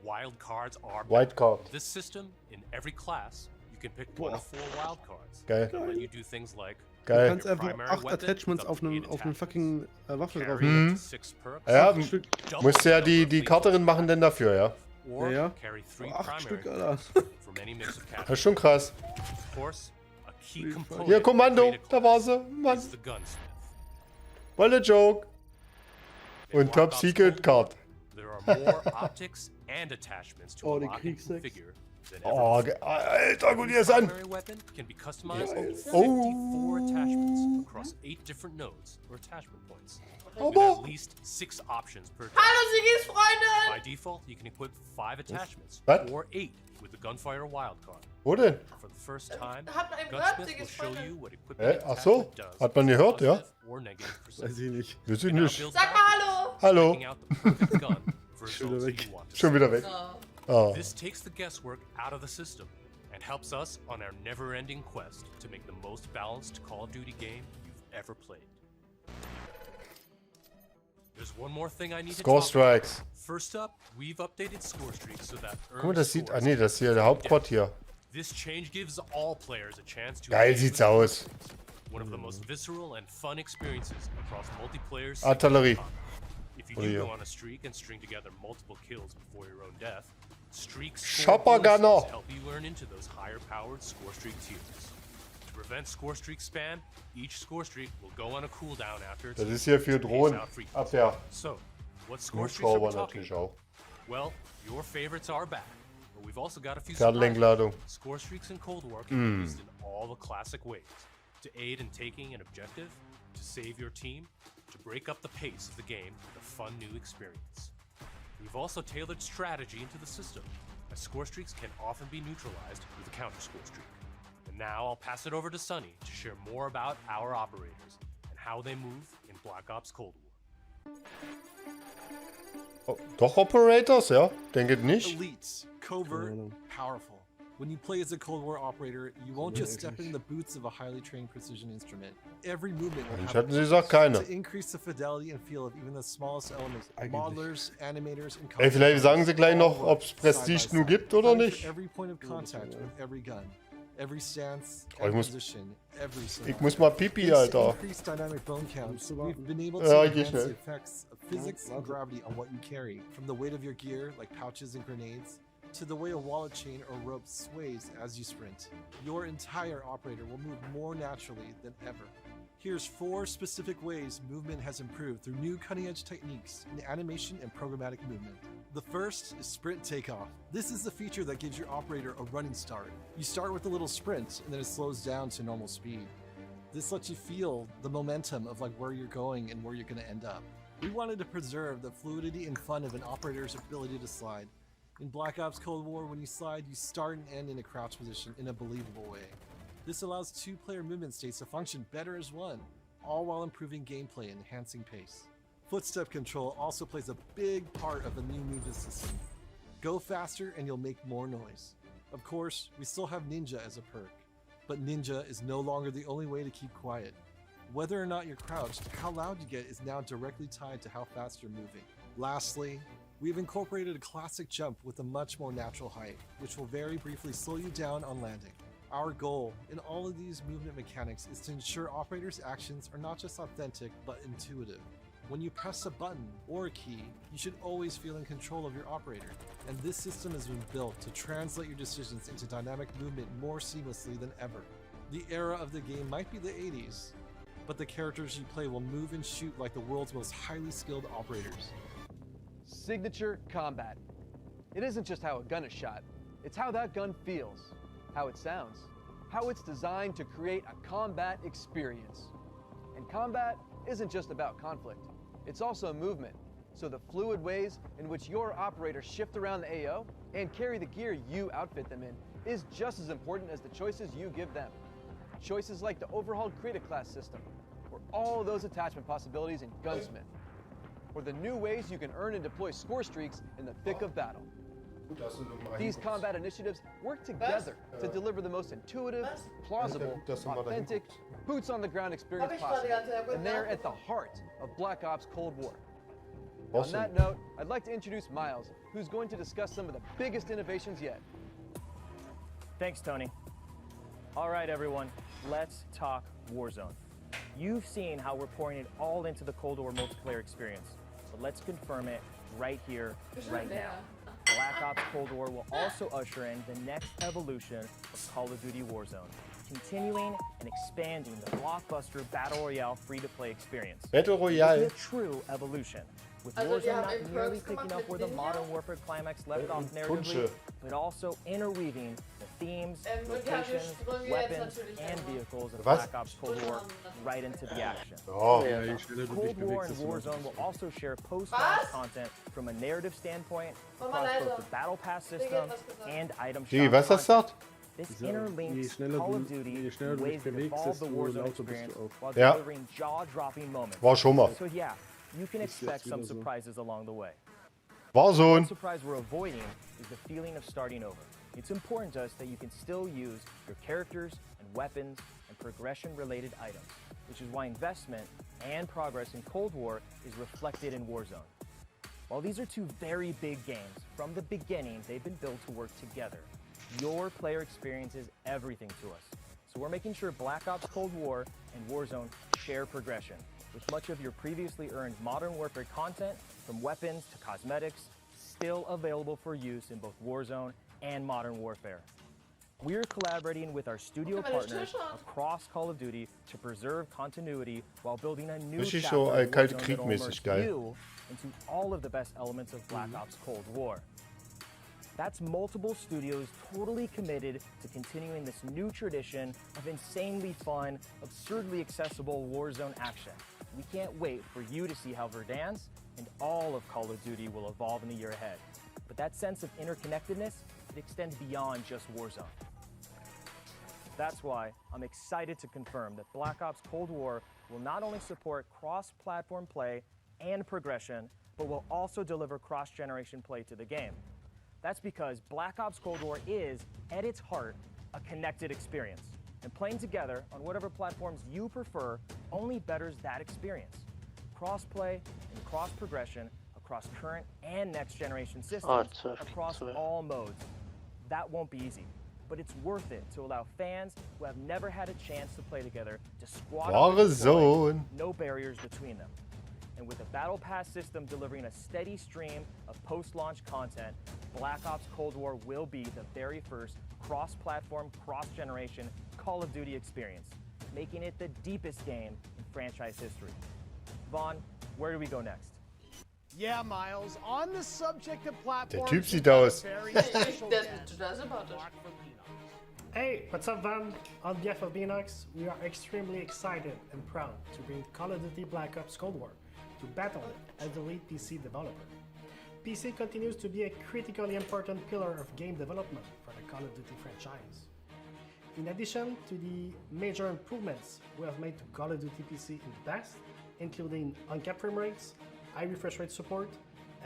Speaker 2: wild cards are
Speaker 1: Wild card.
Speaker 2: This system, in every class, you can pick 1 of 4 wild cards.
Speaker 1: Geil.
Speaker 2: That let you do things like
Speaker 1: Geil.
Speaker 2: your
Speaker 1: Du
Speaker 2: kannst
Speaker 1: kannst
Speaker 2: primary
Speaker 17: einfach 8
Speaker 2: weapon
Speaker 17: Attachments
Speaker 2: with
Speaker 17: auf eine fucking Waffe drauf.
Speaker 1: Mhm.
Speaker 2: 6 perks,
Speaker 1: Ja,
Speaker 2: double
Speaker 1: musst ja die
Speaker 2: number of
Speaker 1: Karterin machen denn dafür, ja?
Speaker 2: or
Speaker 17: Ja.
Speaker 2: carry 3
Speaker 17: 8
Speaker 2: primary
Speaker 17: Stück, Alter.
Speaker 2: from any mix of
Speaker 1: Das ist schon krass.
Speaker 2: Of course, a key component
Speaker 1: Hier, Kommando,
Speaker 2: of Create a
Speaker 1: da war sie.
Speaker 2: Class
Speaker 1: Mann.
Speaker 2: is the gunsmith.
Speaker 1: Voll der Joke.
Speaker 2: In
Speaker 1: Und Top
Speaker 2: Black Ops
Speaker 1: Secret
Speaker 2: Cold War,
Speaker 1: Card.
Speaker 2: There are more optics and attachments to
Speaker 17: Oh,
Speaker 2: a
Speaker 17: die
Speaker 2: locking
Speaker 17: Kriegssex.
Speaker 2: configure than
Speaker 1: Oh,
Speaker 2: ever.
Speaker 1: Alter, guck dir das an.
Speaker 2: Primary weapon can be customized with
Speaker 1: Oh.
Speaker 2: 54 attachments across 8 different nodes or attachment points. With
Speaker 1: Aber-
Speaker 2: at least 6 options per
Speaker 5: Hallo Sigis Freunde!
Speaker 2: By default, you can equip 5 attachments
Speaker 1: What?
Speaker 2: or 8 with the Gunfire wildcard.
Speaker 1: Wo denn?
Speaker 2: For the first time,
Speaker 5: Hat man eben gehört,
Speaker 2: Gunsmith will
Speaker 5: Sigis
Speaker 2: show
Speaker 5: Freunde?
Speaker 2: you what equipping
Speaker 1: Ach so,
Speaker 2: attachment does
Speaker 1: hat man gehört, ja?
Speaker 2: positive or negative percent.
Speaker 17: Weiß ich nicht.
Speaker 1: Wir sind
Speaker 2: You now
Speaker 1: nicht.
Speaker 2: build
Speaker 5: Sag mal Hallo!
Speaker 1: Hallo.
Speaker 2: picking out the perfect gun for
Speaker 17: Schon
Speaker 2: results
Speaker 17: wieder
Speaker 2: that you want to
Speaker 1: Schon
Speaker 2: see.
Speaker 1: wieder weg. Oh.
Speaker 2: This takes the guesswork out of the system and helps us on our never-ending quest to make the most balanced Call of Duty game you've ever played. There's one more thing I need to
Speaker 1: Score
Speaker 2: talk about.
Speaker 1: Strikes.
Speaker 2: First up, we've updated score streaks so that
Speaker 1: Guck mal, das sieht... Ah nee, das ist hier der Hauptquad hier.
Speaker 2: this change gives all players a chance to
Speaker 1: Geil
Speaker 2: engage
Speaker 1: sieht's
Speaker 2: with
Speaker 1: aus.
Speaker 2: one of the most visceral and fun experiences across multiplayer.
Speaker 1: Artillerie.
Speaker 2: If you
Speaker 1: Oder
Speaker 2: do
Speaker 1: hier.
Speaker 2: go on a streak and string together multiple kills before your own death, streaks
Speaker 1: Chopper Gunner.
Speaker 2: help you earn into those higher-powered score streak tiers. To prevent score streak spam, each score streak will go on a cooldown after it's
Speaker 1: Das ist hier für
Speaker 2: to phase out
Speaker 1: Drohnenabwehr.
Speaker 2: So, what score streaks are we
Speaker 1: Hubschrauber
Speaker 2: talking
Speaker 1: natürlich
Speaker 2: about?
Speaker 1: auch.
Speaker 2: Well, your favorites are back, but we've also got a few
Speaker 1: Fernlenkladung.
Speaker 2: surprises. Score streaks in Cold War can be used in all the classic ways: to aid in taking an objective, to save your team, to break up the pace of the game with a fun new experience. We've also tailored strategy into the system, as score streaks can often be neutralized with a counter score streak. And now I'll pass it over to Sunny to share more about our operators and how they move in Black Ops Cold War.
Speaker 1: Oh, doch Operators, ja? Denke nicht.
Speaker 14: Elites, covert, powerful.
Speaker 18: When you play as a Cold War operator, you won't just step in the boots of a highly trained precision instrument. Every movement will have
Speaker 1: hatten sie es auch keine.
Speaker 18: to increase the fidelity and feel of even the smallest elements. Modelers, animators, and
Speaker 1: Ey, vielleicht sagen sie gleich noch, ob es Prestige nur gibt oder nicht.
Speaker 18: Every point of contact with every gun, every stance,
Speaker 1: Oh, ich
Speaker 18: and
Speaker 1: muss-
Speaker 18: position, every
Speaker 1: Ich muss mal Pipi,
Speaker 18: This
Speaker 1: Alter.
Speaker 18: increased dynamic bone counts. We've been able to
Speaker 1: Ja, geh
Speaker 18: enhance
Speaker 1: schnell.
Speaker 18: the effects of physics and gravity on what you carry, from the weight of your gear, like pouches and grenades, to the way a wallet chain or rope sways as you sprint. Your entire operator will move more naturally than ever. Here's 4 specific ways movement has improved through new cutting-edge techniques in animation and programmatic movement. The first is sprint takeoff. This is the feature that gives your operator a running start. You start with a little sprint and then it slows down to normal speed. This lets you feel the momentum of like where you're going and where you're going to end up. We wanted to preserve the fluidity and fun of an operator's ability to slide. In Black Ops Cold War, when you slide, you start and end in a crouch position in a believable way. This allows 2-player movement states to function better as one, all while improving gameplay and enhancing pace. Footstep control also plays a big part of the new movement system. Go faster and you'll make more noise. Of course, we still have Ninja as a perk, but Ninja is no longer the only way to keep quiet. Whether or not you're crouched, how loud you get is now directly tied to how fast you're moving. Lastly, we've incorporated a classic jump with a much more natural height, which will very briefly slow you down on landing. Our goal in all of these movement mechanics is to ensure operators' actions are not just authentic, but intuitive. When you press a button or a key, you should always feel in control of your operator, and this system has been built to translate your decisions into dynamic movement more seamlessly than ever. The era of the game might be the 80s, but the characters you play will move and shoot like the world's most highly skilled operators.
Speaker 15: Signature combat. It isn't just how a gun is shot, it's how that gun feels, how it sounds, how it's designed to create a combat experience. And combat isn't just about conflict, it's also movement. So the fluid ways in which your operators shift around the AO and carry the gear you outfit them in is just as important as the choices you give them. Choices like the overhauled Creative Class system, or all those attachment possibilities in Gunsmith, or the new ways you can earn and deploy score streaks in the thick of battle. These combat initiatives work together to deliver the most intuitive, plausible, authentic, boots-on-the-ground experience possible, and they're at the heart of Black Ops Cold War. On that note, I'd like to introduce Miles, who's going to discuss some of the biggest innovations yet.
Speaker 19: Thanks, Tony. All right, everyone, let's talk Warzone. You've seen how we're pouring it all into the Cold War multiplayer experience, but let's confirm it right here, right now. Black Ops Cold War will also usher in the next evolution of Call of Duty Warzone, continuing and expanding the blockbuster Battle Royale free-to-play experience.
Speaker 1: Battle Royale.
Speaker 19: It's a true evolution, with Warzone not merely picking up where the Modern Warfare climax left off narratively, but also interweaving the themes, locations, weapons, and vehicles of Black Ops Cold War right into the action.
Speaker 1: Oh.
Speaker 19: Cold War and Warzone will also share post-launch content from a narrative standpoint across both the Battle Pass system and item shop
Speaker 1: Was das sagt?
Speaker 19: This interlinks Call of Duty in ways that evolve the Warzone experience while
Speaker 1: Ja.
Speaker 19: delivering jaw-dropping moments.
Speaker 1: War schon mal.
Speaker 19: So yeah, you can expect some surprises along the way.
Speaker 1: Warzone.
Speaker 19: One surprise we're avoiding is the feeling of starting over. It's important to us that you can still use your characters and weapons and progression-related items, which is why investment and progress in Cold War is reflected in Warzone. While these are two very big games, from the beginning they've been built to work together. Your player experience is everything to us. So we're making sure Black Ops Cold War and Warzone share progression, with much of your previously earned Modern Warfare content, from weapons to cosmetics, still available for use in both Warzone and Modern Warfare. We're collaborating with our studio partners across Call of Duty to preserve continuity while building a new
Speaker 1: Richtig
Speaker 19: chapter
Speaker 1: so
Speaker 19: of Warzone
Speaker 1: Kalte
Speaker 19: that'll
Speaker 1: Krieg-mäßig
Speaker 19: immerse
Speaker 1: geil.
Speaker 19: you into all of the best elements of Black Ops Cold War. That's multiple studios totally committed to continuing this new tradition of insanely fun, absurdly accessible Warzone action. We can't wait for you to see how Verdansk and all of Call of Duty will evolve in the year ahead. But that sense of interconnectedness, it extends beyond just Warzone. That's why I'm excited to confirm that Black Ops Cold War will not only support cross-platform play and progression, but will also deliver cross-generation play to the game. That's because Black Ops Cold War is, at its heart, a connected experience. And playing together on whatever platforms you prefer only betters that experience. Cross-play and cross-progression across current and next-generation systems, across all modes. That won't be easy, but it's worth it to allow fans who have never had a chance to play together to squad up and deploy, no barriers between them. And with a Battle Pass system delivering a steady stream of post-launch content, Black Ops Cold War will be the very first cross-platform, cross-generation Call of Duty experience, making it the deepest game in franchise history. Vaughn, where do we go next?
Speaker 3: Yeah, Miles, on the subject of platforms,
Speaker 1: Der Typ sieht aus.
Speaker 20: Hey, what's up, Van? On behalf of Beanox, we are extremely excited and proud to bring Call of Duty Black Ops Cold War to Battle.net as the lead PC developer. PC continues to be a critically important pillar of game development for the Call of Duty franchise. In addition to the major improvements we have made to Call of Duty PC in the past, including uncapped frame rates, high refresh rate support,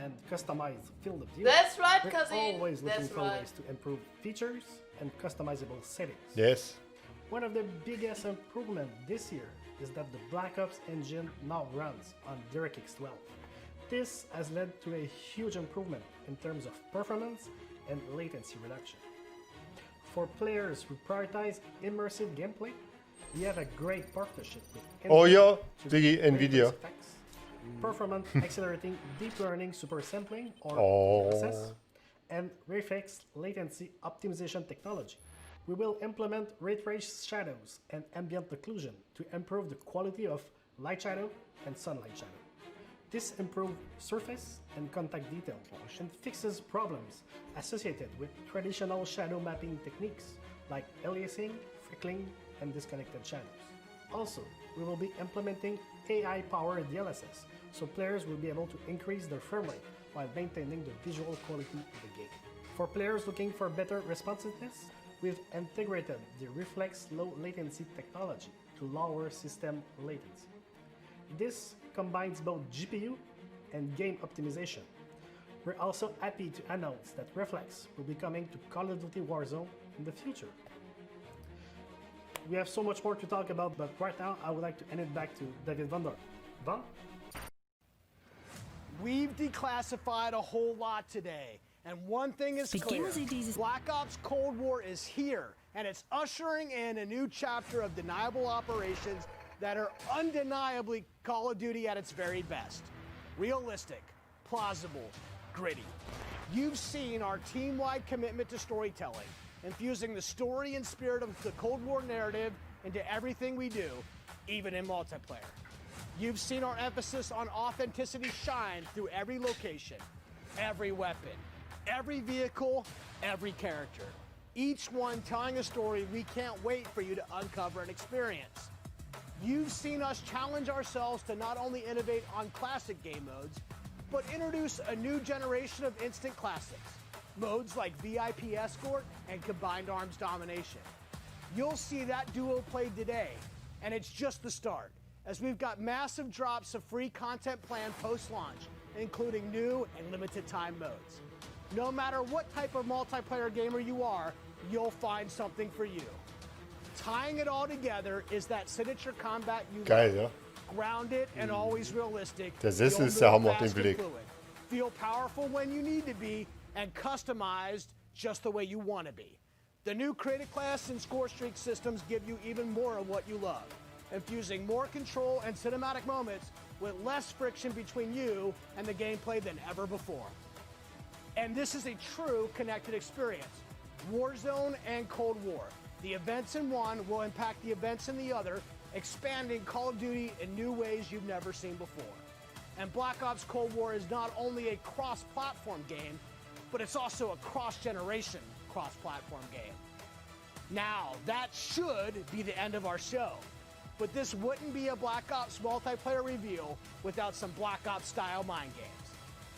Speaker 20: and customized field of view,
Speaker 5: That's right,
Speaker 20: we're
Speaker 5: cousin.
Speaker 20: always looking
Speaker 5: That's
Speaker 20: for
Speaker 5: right.
Speaker 20: ways to improve features and customizable settings.
Speaker 1: Yes.
Speaker 20: One of the biggest improvements this year is that the Black Ops engine now runs on DirectX 12. This has led to a huge improvement in terms of performance and latency reduction. For players who prioritize immersive gameplay, we have a great partnership with
Speaker 1: Oh
Speaker 20: NVIDIA
Speaker 1: ja,
Speaker 20: to
Speaker 1: die
Speaker 20: create
Speaker 1: Nvidia.
Speaker 20: effects, performance accelerating deep learning super sampling or
Speaker 1: Oh.
Speaker 20: DLSS, and reflex latency optimization technology. We will implement ray trace shadows and ambient occlusion to improve the quality of light shadow and sunlight shadow. This improves surface and contact detail and fixes problems associated with traditional shadow mapping techniques like aliasing, freckling, and disconnected shadows. Also, we will be implementing AI-powered DLSS, so players will be able to increase their frame rate while maintaining the visual quality of the game. For players looking for better responsiveness, we've integrated the Reflex low latency technology to lower system latency. This combines both GPU and game optimization. We're also happy to announce that Reflex will be coming to Call of Duty Warzone in the future. We have so much more to talk about, but right now I would like to hand it back to David Van Dorp. Van?
Speaker 3: We've declassified a whole lot today, and one thing is clear. Black Ops Cold War is here, and it's ushering in a new chapter of deniable operations that are undeniably Call of Duty at its very best. Realistic, plausible, gritty. You've seen our team-wide commitment to storytelling, infusing the story and spirit of the Cold War narrative into everything we do, even in multiplayer. You've seen our emphasis on authenticity shine through every location, every weapon, every vehicle, every character. Each one telling a story we can't wait for you to uncover and experience. You've seen us challenge ourselves to not only innovate on classic game modes, but introduce a new generation of instant classics. Modes like VIP Escort and Combined Arms Domination. You'll see that duo played today, and it's just the start, as we've got massive drops of free content planned post-launch, including new and limited time modes. No matter what type of multiplayer gamer you are, you'll find something for you. Tying it all together is that signature combat you
Speaker 1: Geil,
Speaker 3: love.
Speaker 1: ja.
Speaker 3: Grounded and always realistic.
Speaker 1: Der Sessel
Speaker 3: You'll
Speaker 1: ist der
Speaker 3: move
Speaker 1: Hammer, den
Speaker 3: fast and
Speaker 1: Blick.
Speaker 3: fluid. Feel powerful when you need to be, and customized just the way you want to be. The new creative class and score streak systems give you even more of what you love, infusing more control and cinematic moments with less friction between you and the gameplay than ever before. And this is a true connected experience. Warzone and Cold War. The events in one will impact the events in the other, expanding Call of Duty in new ways you've never seen before. And Black Ops Cold War is not only a cross-platform game, but it's also a cross-generation cross-platform game. Now, that should be the end of our show, but this wouldn't be a Black Ops multiplayer reveal without some Black Ops style mind games.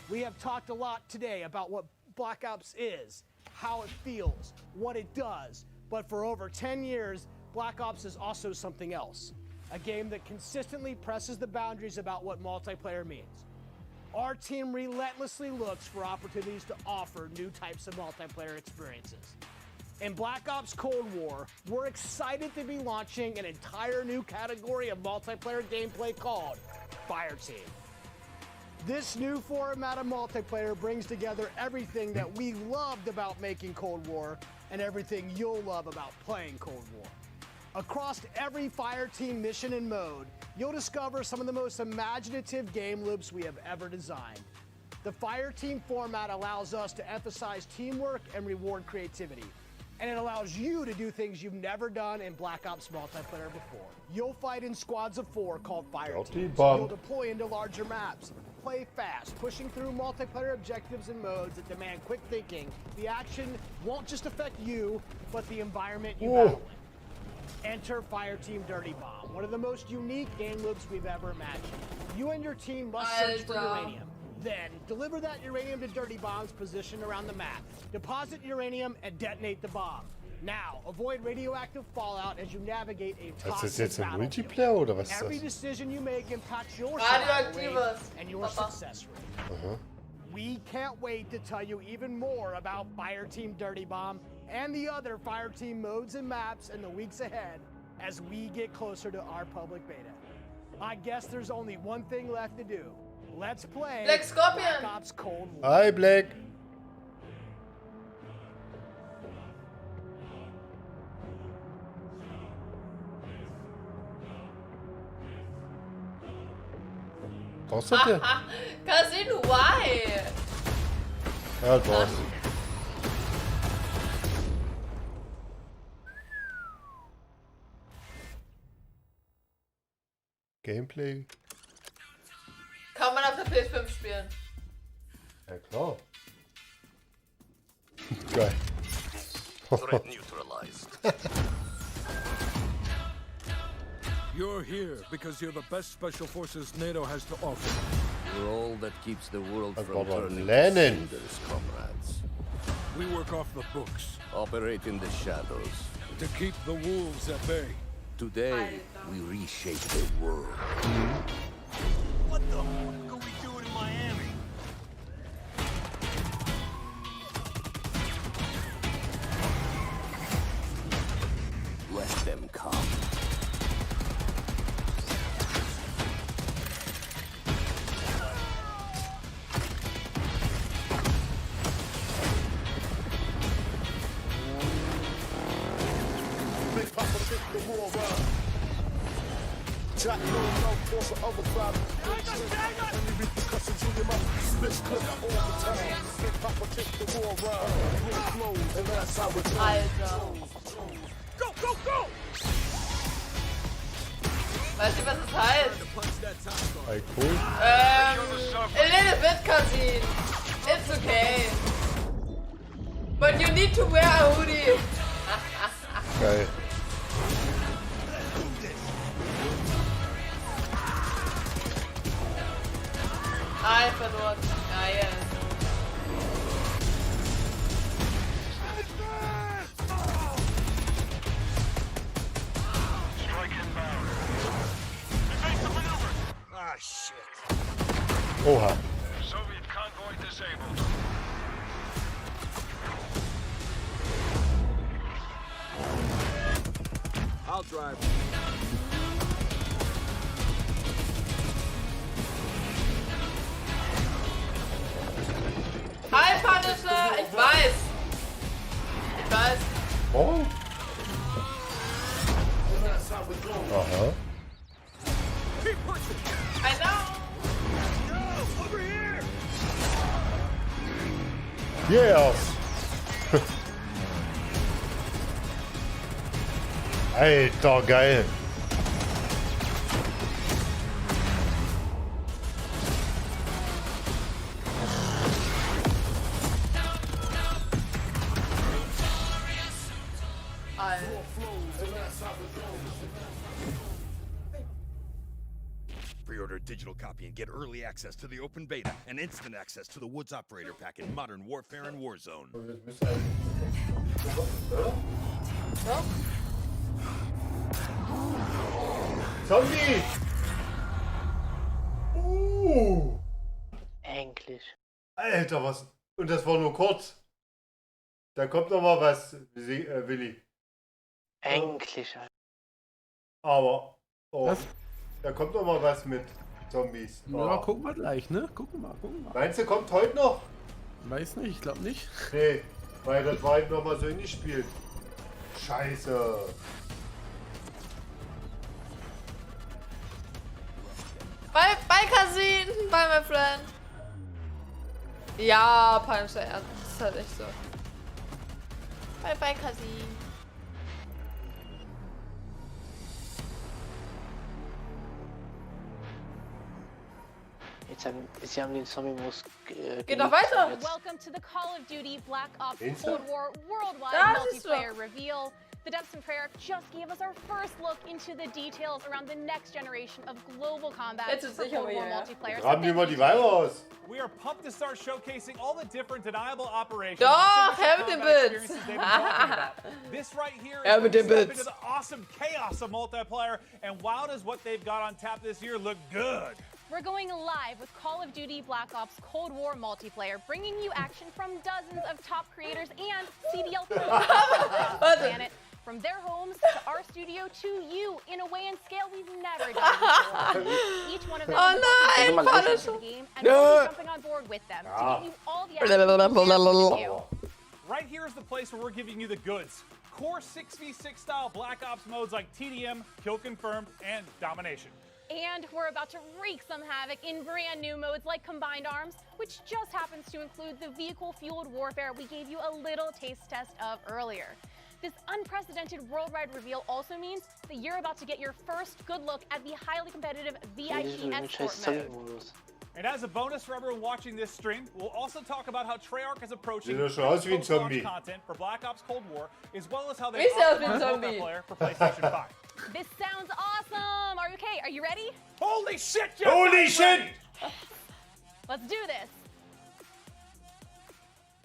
Speaker 3: We have talked a lot today about what Black Ops is, how it feels, what it does, but for over 10 years, Black Ops is also something else. A game that consistently presses the boundaries about what multiplayer means. our team relentlessly looks for opportunities to offer new types of multiplayer experiences. In Black Ops Cold War, we're excited to be launching an entire new category of multiplayer gameplay called Fireteam. This new format of multiplayer brings together everything that we loved about making Cold War and everything you'll love about playing Cold War. Across every Fireteam mission and mode, you'll discover some of the most imaginative game loops we have ever designed. The Fireteam format allows us to emphasize teamwork and reward creativity. And it allows you to do things you've never done in Black Ops multiplayer before. You'll fight in squads of 4 called Fireteams. You'll deploy into larger maps, play fast, pushing through multiplayer objectives and modes that demand quick thinking. The action won't just affect you, but the environment you battle in. Enter Fireteam Dirty Bomb, one of the most unique game loops we've ever imagined. You and your team must search for uranium. Then, deliver that uranium to Dirty Bomb's position around the map. Deposit uranium and detonate the bomb. Now, avoid radioactive fallout as you navigate a toxic battlefield.
Speaker 1: Multiplayer oder was ist
Speaker 3: Every
Speaker 1: das?
Speaker 3: decision you make impacts your survival rate and your success rate. We can't wait to tell you even more about Fireteam Dirty Bomb and the other Fireteam modes and maps in the weeks ahead as we get closer to our public beta. I guess there's only one thing left to do. Let's play
Speaker 5: Black Scorpion.
Speaker 3: Black Ops Cold War.
Speaker 1: Hi, Black. Kostet der?
Speaker 5: Casino, why?
Speaker 1: Ja, das. Gameplay.
Speaker 5: Kann man auf der PS5 spielen.
Speaker 1: Ja, klar. Geil.
Speaker 6: Threat neutralized.
Speaker 7: You're here because you're the best special forces NATO has to offer.
Speaker 6: You're all that keeps the world from
Speaker 1: Alter,
Speaker 6: turning to
Speaker 1: Lenin.
Speaker 6: cinders, comrades.
Speaker 7: We work off the books.
Speaker 6: Operate in the shadows.
Speaker 7: To keep the wolves at bay.
Speaker 6: Today, we reshape the world.
Speaker 9: What the fuck are we doing in Miami?
Speaker 6: Let them come.
Speaker 5: Alter.
Speaker 9: Go, go, go!
Speaker 5: Weißt du, was das heißt?
Speaker 1: Hey, cool.
Speaker 5: A little bit, Cousin. It's okay. But you need to wear a hoodie.
Speaker 1: Geil.
Speaker 5: Ah, verloren. Geil.
Speaker 9: Ah, shit.
Speaker 1: Oha.
Speaker 9: Soviet convoy disabled. I'll drive.
Speaker 5: Hi, Punisher. Ich weiß. Ich weiß.
Speaker 1: Oh. Aha.
Speaker 5: I know.
Speaker 9: No, over here!
Speaker 1: Yes. Alter, geil.
Speaker 9: Pre-order a digital copy and get early access to the open beta and instant access to the Woods Operator Pack in Modern Warfare and Warzone.
Speaker 1: Zombie!
Speaker 4: Endlich.
Speaker 1: Alter, was? Und das war nur kurz. Da kommt noch mal was, Willi.
Speaker 4: Endlich, Alter.
Speaker 1: Aber, oh,
Speaker 17: Was?
Speaker 1: da kommt noch mal was mit Zombies.
Speaker 17: Ja, gucken wir gleich, ne? Gucken wir mal.
Speaker 1: Meinst du, kommt heute noch?
Speaker 17: Weiß nicht, ich glaube nicht.
Speaker 1: Nee, weil das war eben noch mal so hingespielt. Scheiße.
Speaker 5: Bye, Cousin. Bye, my friend. Ja, peinlicher Ernst. Das ist halt echt so. Bye, Cousin.
Speaker 4: Sie haben den Zombie-Modus
Speaker 5: Geht noch weiter.
Speaker 21: Welcome to the Call of Duty Black Ops
Speaker 1: Insta?
Speaker 21: Cold War Worldwide
Speaker 5: Das ist
Speaker 21: Multiplayer Reveal. The Depths and Prayer just gave us our first look into the details around the next generation of global combat
Speaker 5: Jetzt ist
Speaker 21: for
Speaker 5: sicher
Speaker 21: Cold War
Speaker 5: mal hier.
Speaker 21: multiplayer.
Speaker 1: Graben die mal die Weiber aus.
Speaker 13: We are pumped to start showcasing all the different deniable operations.
Speaker 5: Doch,
Speaker 13: and
Speaker 5: Herr mit den Bits.
Speaker 13: experiences they've been talking about. This right here
Speaker 5: Herr
Speaker 13: is
Speaker 5: mit
Speaker 13: going
Speaker 5: den
Speaker 13: to step
Speaker 5: Bits.
Speaker 13: into the awesome chaos of multiplayer. And wow, does what they've got on tap this year look good.
Speaker 21: We're going live with Call of Duty Black Ops Cold War multiplayer, bringing you action from dozens of top creators and CDL planet. From their homes to our studio to you in a way and scale we've never done before. Each one of them
Speaker 5: Oh nein,
Speaker 21: is the game, and we'll be jumping on board with them to get you all the action.
Speaker 13: Right here is the place where we're giving you the goods. Core 6v6 style Black Ops modes like TDM, Kill Confirmed, and Domination.
Speaker 21: And we're about to wreak some havoc in brand new modes like Combined Arms, which just happens to include the vehicle-fueled warfare we gave you a little taste test of earlier. This unprecedented worldwide reveal also means that you're about to get your first good look at the highly competitive VIP escort mode.
Speaker 13: And as a bonus for everyone watching this stream, we'll also talk about how Treyarch is approaching
Speaker 1: Sieht doch schon aus wie ein
Speaker 13: post-launch
Speaker 1: Zombie.
Speaker 13: content for Black Ops Cold War, as well as how they
Speaker 5: Wie sieht aus wie ein
Speaker 13: optimize
Speaker 5: Zombie?
Speaker 13: multiplayer for PlayStation 5.
Speaker 21: This sounds awesome! Are you okay? Are you ready?
Speaker 13: Holy shit, Jeff!
Speaker 1: Holy
Speaker 13: I'm
Speaker 1: shit!
Speaker 13: ready.
Speaker 21: Let's do this.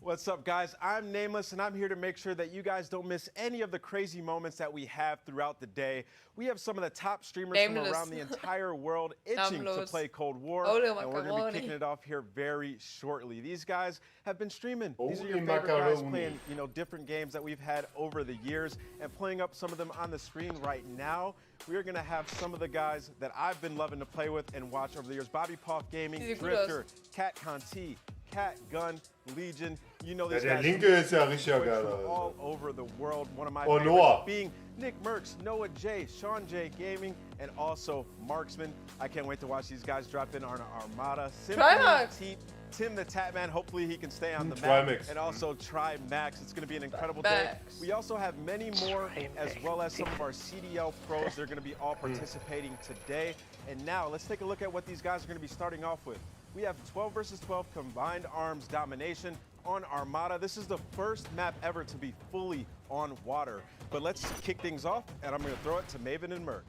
Speaker 22: What's up, guys? I'm Nameless, and I'm here to make sure that you guys don't miss any of the crazy moments that we have throughout the day. We have some of the top streamers
Speaker 5: Nameless.
Speaker 22: from around the entire world itching to
Speaker 5: Namenlos.
Speaker 22: play Cold War,
Speaker 5: Holy
Speaker 22: and we're going to be
Speaker 5: macaroni.
Speaker 22: kicking it off here very shortly. These guys have been streaming. These are your
Speaker 1: Holy
Speaker 22: favorite guys
Speaker 1: macaroni.
Speaker 22: playing, different games that we've had over the years, and playing up some of them on the screen right now. We are going to have some of the guys that I've been loving to play with and watch over the years. Bobby Poff Gaming,
Speaker 5: Sieht gut aus.
Speaker 22: Drifter, Cat Conti, Cat Gun, Legion. You know
Speaker 1: Ja,
Speaker 22: these
Speaker 1: der
Speaker 22: guys
Speaker 1: linke ist ja richtig
Speaker 22: from
Speaker 1: geil.
Speaker 22: all
Speaker 1: Also.
Speaker 22: over the world. One of my
Speaker 1: Oh,
Speaker 22: favorites
Speaker 1: Noah.
Speaker 22: being Nick Merckx, Noah J, Sean J Gaming, and also Marksman. I can't wait to watch these guys drop in on our Armada.
Speaker 5: Trimax.
Speaker 22: Tim the Tatman, hopefully he can stay on the
Speaker 1: Trimax.
Speaker 22: map. And also Trimax. It's going to be an incredible day.
Speaker 5: Max.
Speaker 22: We also have many more, as well as some of our CDL pros. They're going to be all participating today. And now let's take a look at what these guys are going to be starting off with. We have 12 versus 12 Combined Arms Domination on Armada. This is the first map ever to be fully on water. But let's kick things off, and I'm going to throw it to Maven and Merc.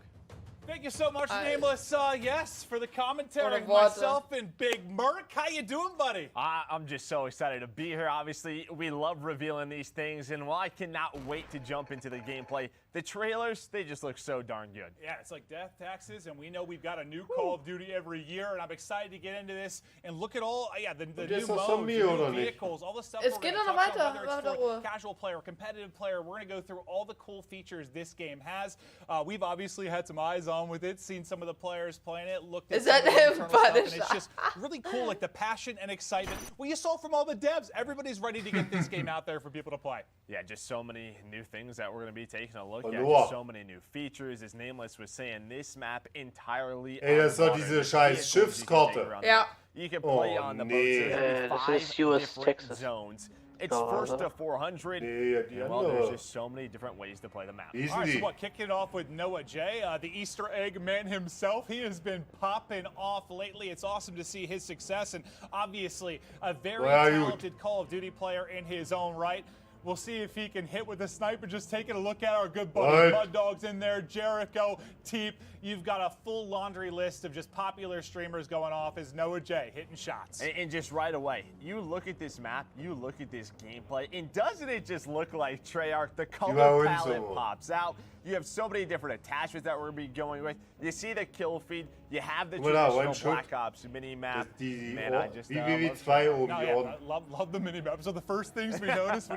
Speaker 13: Thank you so much,
Speaker 5: I-
Speaker 13: Nameless. Yes, for the commentary.
Speaker 5: What a water.
Speaker 13: Myself and Big Merc. How you doing, buddy?
Speaker 23: I'm just so excited to be here. Obviously, we love revealing these things, and while I cannot wait to jump into the gameplay, the trailers, they just look so darn good.
Speaker 13: Yeah, it's like death taxes, and we know we've got a new Call of Duty every year, and I'm excited to get into this and look at all, the
Speaker 1: Und
Speaker 13: new
Speaker 1: ist das
Speaker 13: modes,
Speaker 1: Zombie
Speaker 13: the
Speaker 1: oder
Speaker 13: new
Speaker 1: nicht?
Speaker 13: vehicles, all the stuff
Speaker 5: Es
Speaker 13: we're
Speaker 5: geht
Speaker 13: gonna
Speaker 5: noch
Speaker 13: touch on,
Speaker 5: weiter.
Speaker 13: whether
Speaker 5: Mach
Speaker 13: it's
Speaker 5: doch
Speaker 13: for
Speaker 5: Ruhe.
Speaker 13: casual player, competitive player. We're going to go through all the cool features this game has. We've obviously had some eyes on with it, seen some of the players playing it, looked at
Speaker 5: Is
Speaker 13: some of
Speaker 5: that
Speaker 13: the internal stuff, and
Speaker 5: Punisher?
Speaker 13: it's just really cool, like the passion and excitement. Well, you saw from all the devs, everybody's ready to get this game out there for people to play.
Speaker 23: Yeah, just so many new things that we're going to be taking a look
Speaker 1: Oh,
Speaker 23: at.
Speaker 1: Noah.
Speaker 23: Just so many new features. As Nameless was saying, this map entirely
Speaker 1: Ey, das ist doch
Speaker 23: on
Speaker 1: diese
Speaker 23: water.
Speaker 1: scheiß
Speaker 23: Vehicles you can take
Speaker 1: Schiffskarte.
Speaker 23: around
Speaker 5: Ja.
Speaker 23: You can play
Speaker 1: Oh,
Speaker 23: on the
Speaker 1: nee.
Speaker 23: boats. There's
Speaker 4: Das
Speaker 23: gonna be
Speaker 4: ist
Speaker 23: 5
Speaker 4: US
Speaker 23: different
Speaker 4: Texas.
Speaker 23: zones. It's
Speaker 4: Ja,
Speaker 23: first
Speaker 4: also.
Speaker 23: to 400.
Speaker 1: Nee, die
Speaker 23: Well, there's
Speaker 1: andere.
Speaker 23: just so many different ways to play the map.
Speaker 1: Wie ist
Speaker 13: All
Speaker 1: denn
Speaker 13: right, so
Speaker 1: die?
Speaker 13: what, kicking it off with Noah J, the Easter egg man himself. He has been popping off lately. It's awesome to see his success, and obviously a very
Speaker 1: Well, you-
Speaker 13: talented Call of Duty player in his own right.
Speaker 8: We'll see if he can hit with a sniper. Just taking a look at our good buddy Mud Dog's in there, Jericho, Teep. You've got a full laundry list of just popular streamers going off as Noah J hitting shots.
Speaker 23: And just right away, you look at this map, you look at this gameplay, and doesn't it just look like Treyarch? The color palette pops out. You have so many different attachments that we're going to be going with. You see the kill feed. You have the traditional Black Ops mini-map. Man, I just
Speaker 8: love the mini-map. So the first things we noticed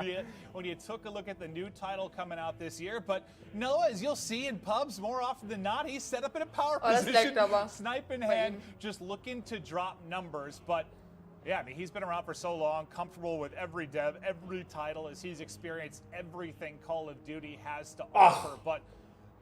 Speaker 8: when you took a look at the new title coming out this year. But Noah, as you'll see in pubs more often than not, he's set up in a power position, snipe in hand, just looking to drop numbers. But yeah, I mean, he's been around for so long, comfortable with every dev, every title, as he's experienced everything Call of Duty has to offer. But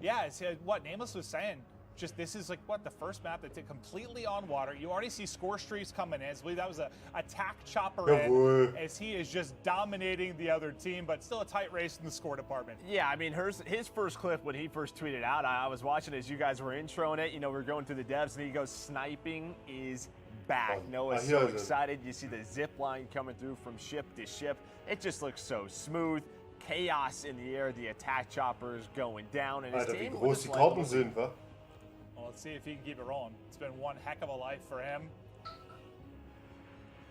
Speaker 8: yeah, it's what Nameless was saying. Just this is like the first map that's completely on water. You already see score streaks coming in. I believe that was a attack chopper in, as he is just dominating the other team, but still a tight race in the score department.
Speaker 23: Yeah, I mean, his first clip when he first tweeted out, I was watching as you guys were introing it. You know, we're going through the devs, and he goes, "Sniping is back." Noah's so excited. You see the zip line coming through from ship to ship. It just looks so smooth. Chaos in the air. The attack chopper is going down, and his team.
Speaker 8: Well, let's see if he can keep it rolling. It's been one heck of a life for him.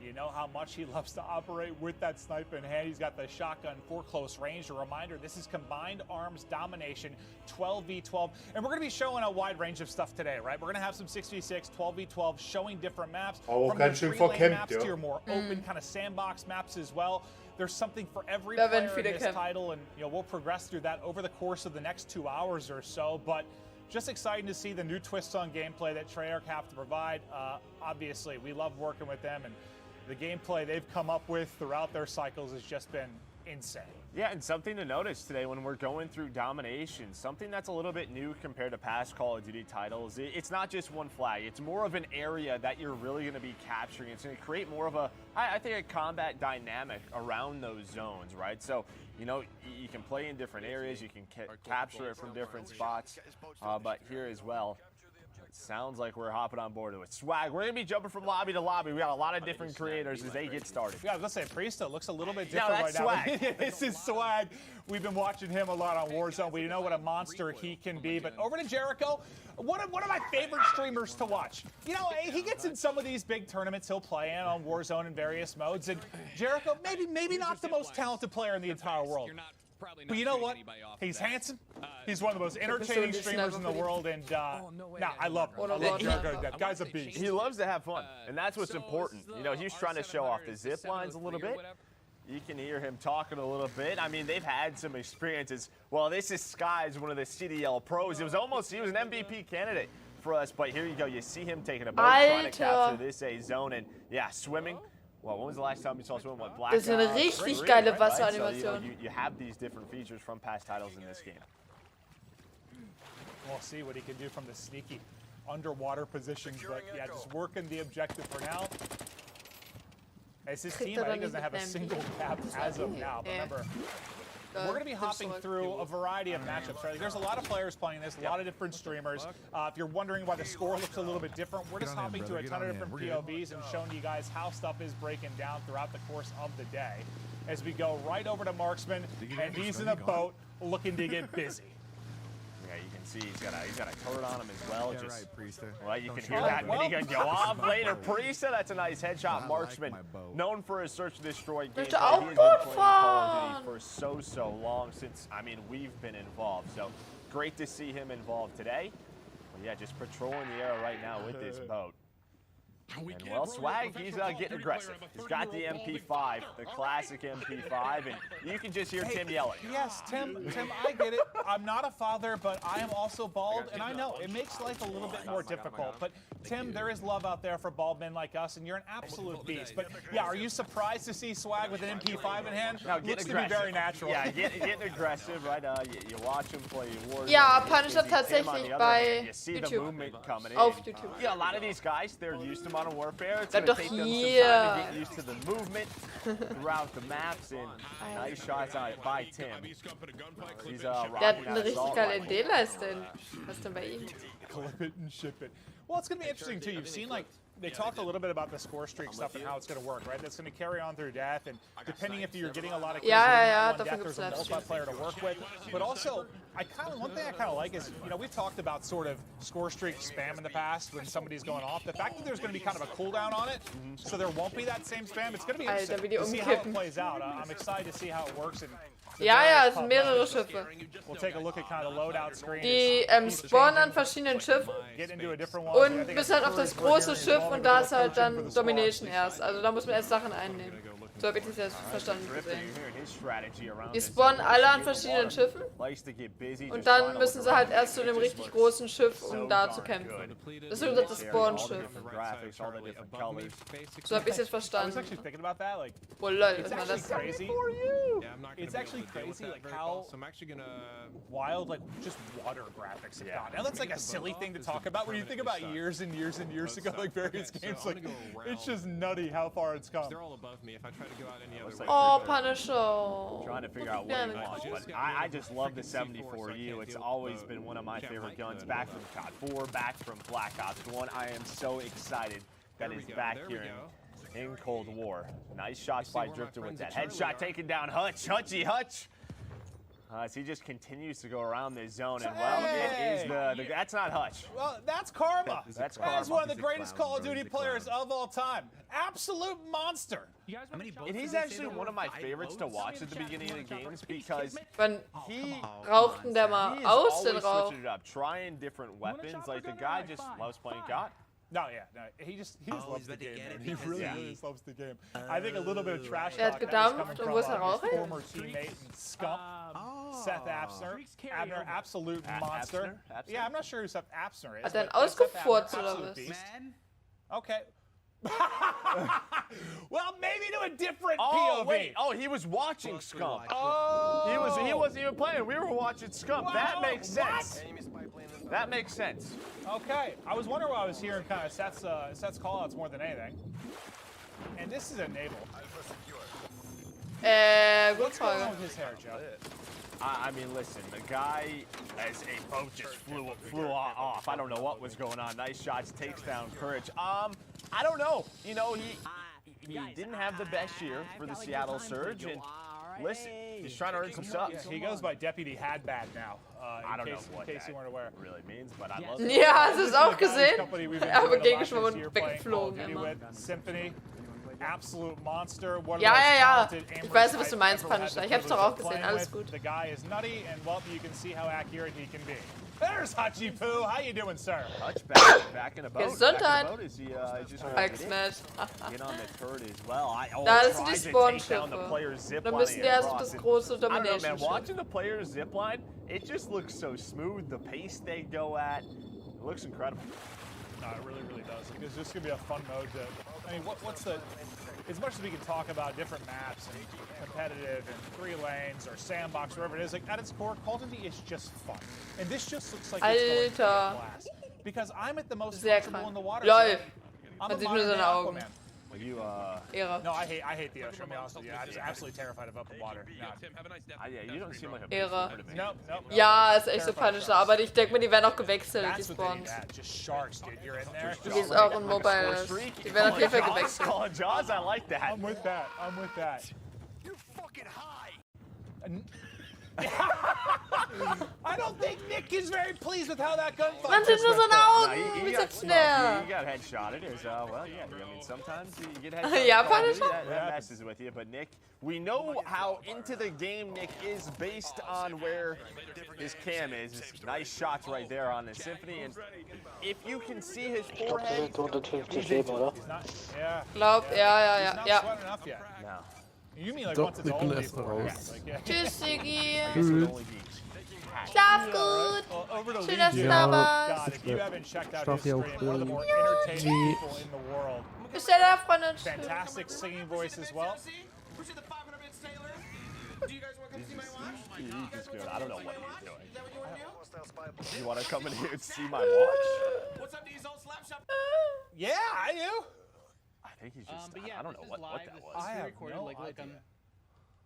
Speaker 8: You know how much he loves to operate with that sniper in hand. He's got the shotgun for close range. A reminder, this is combined arms domination, 12v12. And we're going to be showing a wide range of stuff today, right? We're going to have some 6v6, 12v12, showing different maps. From your 3-lane maps to your more open kind of sandbox maps as well. There's something for every player in this title, and we'll progress through that over the course of the next 2 hours or so. But just exciting to see the new twists on gameplay that Treyarch have to provide. Obviously, we love working with them, and the gameplay they've come up with throughout their cycles has just been insane.
Speaker 23: Yeah, and something to notice today when we're going through domination, something that's a little bit new compared to past Call of Duty titles. It's not just one flag. It's more of an area that you're really going to be capturing. It's going to create more of I think, a combat dynamic around those zones, right? So, you can play in different areas. You can capture it from different spots. But here as well, sounds like we're hopping on board with Swag. We're going to be jumping from lobby to lobby. We got a lot of different creators as they get started.
Speaker 8: Yeah, I was going to say, Priesta looks a little bit different right now. This is Swag. We've been watching him a lot on Warzone. We know what a monster he can be. But over to Jericho, one of my favorite streamers to watch. He gets in some of these big tournaments he'll play in on Warzone in various modes. And Jericho, maybe not the most talented player in the entire world. But you know what? He's handsome. He's one of the most entertaining streamers in the world, and I love him. I love Jericho. That guy's a beast.
Speaker 23: He loves to have fun, and that's what's important. He's trying to show off the zip lines a little bit. You can hear him talking a little bit. I mean, they've had some experiences. Well, this is Sky's one of the CDL pros. He was an MVP candidate for us, but here you go. You see him taking a boat, trying to capture this zone, and swimming. Well, when was the last time you saw someone with Black Ops?
Speaker 5: Das ist eine richtig geile Wasseranimation.
Speaker 23: So, you have these different features from past titles in this game.
Speaker 8: We'll see what he can do from the sneaky underwater positions, but just working the objective for now. As his team, I think, doesn't have a single cap as of now. But remember, we're going to be hopping through a variety of matchups, right? There's a lot of players playing this, a lot of different streamers. If you're wondering why the score looks a little bit different, we're just hopping through a ton of different POVs and showing you guys how stuff is breaking down throughout the course of the day. As we go right over to Marksman, and he's in a boat looking to get busy.
Speaker 23: Yeah, you can see he's got a turret on him as well. Well, you can hear that minigun go off later. Priesta, that's a nice headshot. Marksman, known for his search and destroy gameplay. He has been playing Call of Duty for so long since, we've been involved. So great to see him involved today. Well, yeah, just patrolling the area right now with this boat. And well, Swag, he's getting aggressive. He's got the MP5, the classic MP5, and you can just hear Tim yelling.
Speaker 8: Yes, Tim, I get it. I'm not a father, but I am also bald, and I know it makes life a little bit more difficult. But Tim, there is love out there for bald men like us, and you're an absolute beast. But yeah, are you surprised to see Swag with an MP5 in hand?
Speaker 23: No,
Speaker 8: looks to be very natural.
Speaker 23: Yeah, getting aggressive, right? You watch him play Warzone.
Speaker 5: Ja, Punisher tatsächlich bei YouTube. Auf YouTube.
Speaker 23: Yeah, a lot of these guys, they're used to Modern Warfare. It's going to take them some time to get used to the movement throughout the maps, and nice shots by Tim. He's
Speaker 5: Der hat eine richtig geile Idee leisten. Was denn bei ihm?
Speaker 8: Clip it and ship it. Well, it's going to be interesting, too. You've seen, they talked a little bit about the score streak stuff and how it's going to work, right? That's going to carry on through death, and depending if you're getting a lot of kills on death, there's a multiplayer to work with. But also, one thing I kind of like is, you know, we've talked about sort of score streak spam in the past when somebody's going off. The fact that there's going to be kind of a cooldown on it, so there won't be that same spam. It's going to be interesting to see how it plays out. I'm excited to see how it works. And
Speaker 5: ja, es sind mehrere Schiffe.
Speaker 8: We'll take a look at kind of the loadout screen.
Speaker 5: Die spawnen an verschiedenen Schiffen und bis halt auf das große Schiff und da ist halt dann Domination erst. Also da muss man erst Sachen einnehmen. So habe ich das jetzt verstanden gesehen. Die spawnen alle an verschiedenen Schiffen und dann müssen sie halt erst zu dem richtig großen Schiff, um da zu kämpfen. Das ist das Spawn-Schiff. So habe ich es jetzt verstanden. Oh lol, was war das?
Speaker 8: It's actually crazy, like how wild, like just water graphics have gotten. Now that's like a silly thing to talk about when you think about years and years and years ago, like various games. Like it's just nutty how far it's come.
Speaker 5: Oh, Punisher.
Speaker 23: Trying to figure out what he wants, but I just love the 74U. It's always been one of my favorite guns. Back from COD 4, back from Black Ops 1. I am so excited that it's back here in Cold War. Nice shots by Drifter with that headshot taking down Hutch. Hutch. As he just continues to go around this zone, and well, it is the that's not Hutch.
Speaker 8: Well, that's Karma. That's Karma. That is one of the greatest Call of Duty players of all time. Absolute monster.
Speaker 23: And he's actually one of my favorites to watch at the beginning of the games because
Speaker 5: he raucht denn der mal aus, den Rauch?
Speaker 23: Switching it up, trying different weapons. Like the guy just loves playing COD.
Speaker 8: No, he just loves the game. He really loves the game. I think a little bit of trash talk that is coming from his former teammate and scump, Seth Absner. Abner, absolute monster. Yeah, I'm not sure who Seth Absner is.
Speaker 5: Hat er ausgefurzt oder was?
Speaker 8: Okay. Well, maybe to a different POV.
Speaker 23: Wait. Oh, he was watching Scump. Oh. He wasn't even playing. We were watching Scump. Wow. That makes sense. That makes sense.
Speaker 8: Okay. I was wondering why I was hearing kind of Seth's callouts more than anything. And this is a naval.
Speaker 5: What's
Speaker 8: going on with his hair, Joe?
Speaker 23: I mean, listen, the guy, as a boat just flew off. I don't know what was going on. Nice shots, takes down Courage. I don't know. You know, he didn't have the best year for the Seattle Surge, and listen, he's trying to earn some subs.
Speaker 8: He goes by Deputy Hadbad now.
Speaker 23: I don't know what that really means, but I love it.
Speaker 5: Ja, hast du es auch gesehen? Aber gegengeschwommen und weggeflogen immer.
Speaker 8: Symphony. Absolute monster.
Speaker 5: Ja. Ich weiß, was du meinst, Punisher. Ich hab's doch auch gesehen. Alles gut.
Speaker 8: The guy is nutty, and well, you can see how accurate he can be. There's Hutchy Poo. How you doing, sir?
Speaker 23: Hutch back in a boat.
Speaker 5: Gesundheit.
Speaker 23: X-Smash. Get on the turret as well.
Speaker 5: Da sind die Spawn-Schiffe. Dann müssen die erst auf das große Domination-Schiff.
Speaker 23: Watching the players zipline, it just looks so smooth. The pace they go at, it looks incredible.
Speaker 8: No, it really, really does. It's just going to be a fun mode to... I mean, what's the... As much as we can talk about different maps and competitive and 3 lanes or sandbox, wherever it is, like at its core, Call of Duty is just fun. And this just looks like it's going to be a blast. Because I'm at the most comfortable in the water.
Speaker 5: LOL.
Speaker 8: I'm a modern Aquaman. No, I hate the ocean. I'll be honest with you. I'm just absolutely terrified of open water.
Speaker 23: You don't seem like a
Speaker 5: Ehre.
Speaker 8: Nope.
Speaker 5: Ja, ist echt so Punisher, aber ich denke mir, die werden auch gewechselt, die Spawns. Die ist auch ein Mobile. Die werden auf jeden Fall gewechselt.
Speaker 8: I'm with that. You're fucking high. I don't think Nick is very pleased with how that gunfight
Speaker 5: Man sieht nur seine Augen. Wie sitzt der?
Speaker 23: He got headshotted. Well, yeah. I mean, sometimes you get headshotted.
Speaker 5: Ja, Punisher.
Speaker 23: That messes with you. But Nick, we know how into the game Nick is based on where his cam is. Nice shots right there on the Symphony. And if you can see his forehead, he's into it.
Speaker 5: Glaub, ja.
Speaker 23: No.
Speaker 8: You mean like once it's all
Speaker 5: Tschüss, Siggi. Schlaf gut. Schön, dass du da warst.
Speaker 17: Schlaf ja auch
Speaker 5: Bis dann, Freunde.
Speaker 8: Fantastic singing voice as well.
Speaker 23: He's good. I don't know what he's doing. You want to come in here and see my watch?
Speaker 10: What's up, Diesel? Slapshot?
Speaker 8: Yeah, I do.
Speaker 23: I think he's just,
Speaker 10: yeah,
Speaker 23: I don't know what that was.
Speaker 10: I have no idea. I'm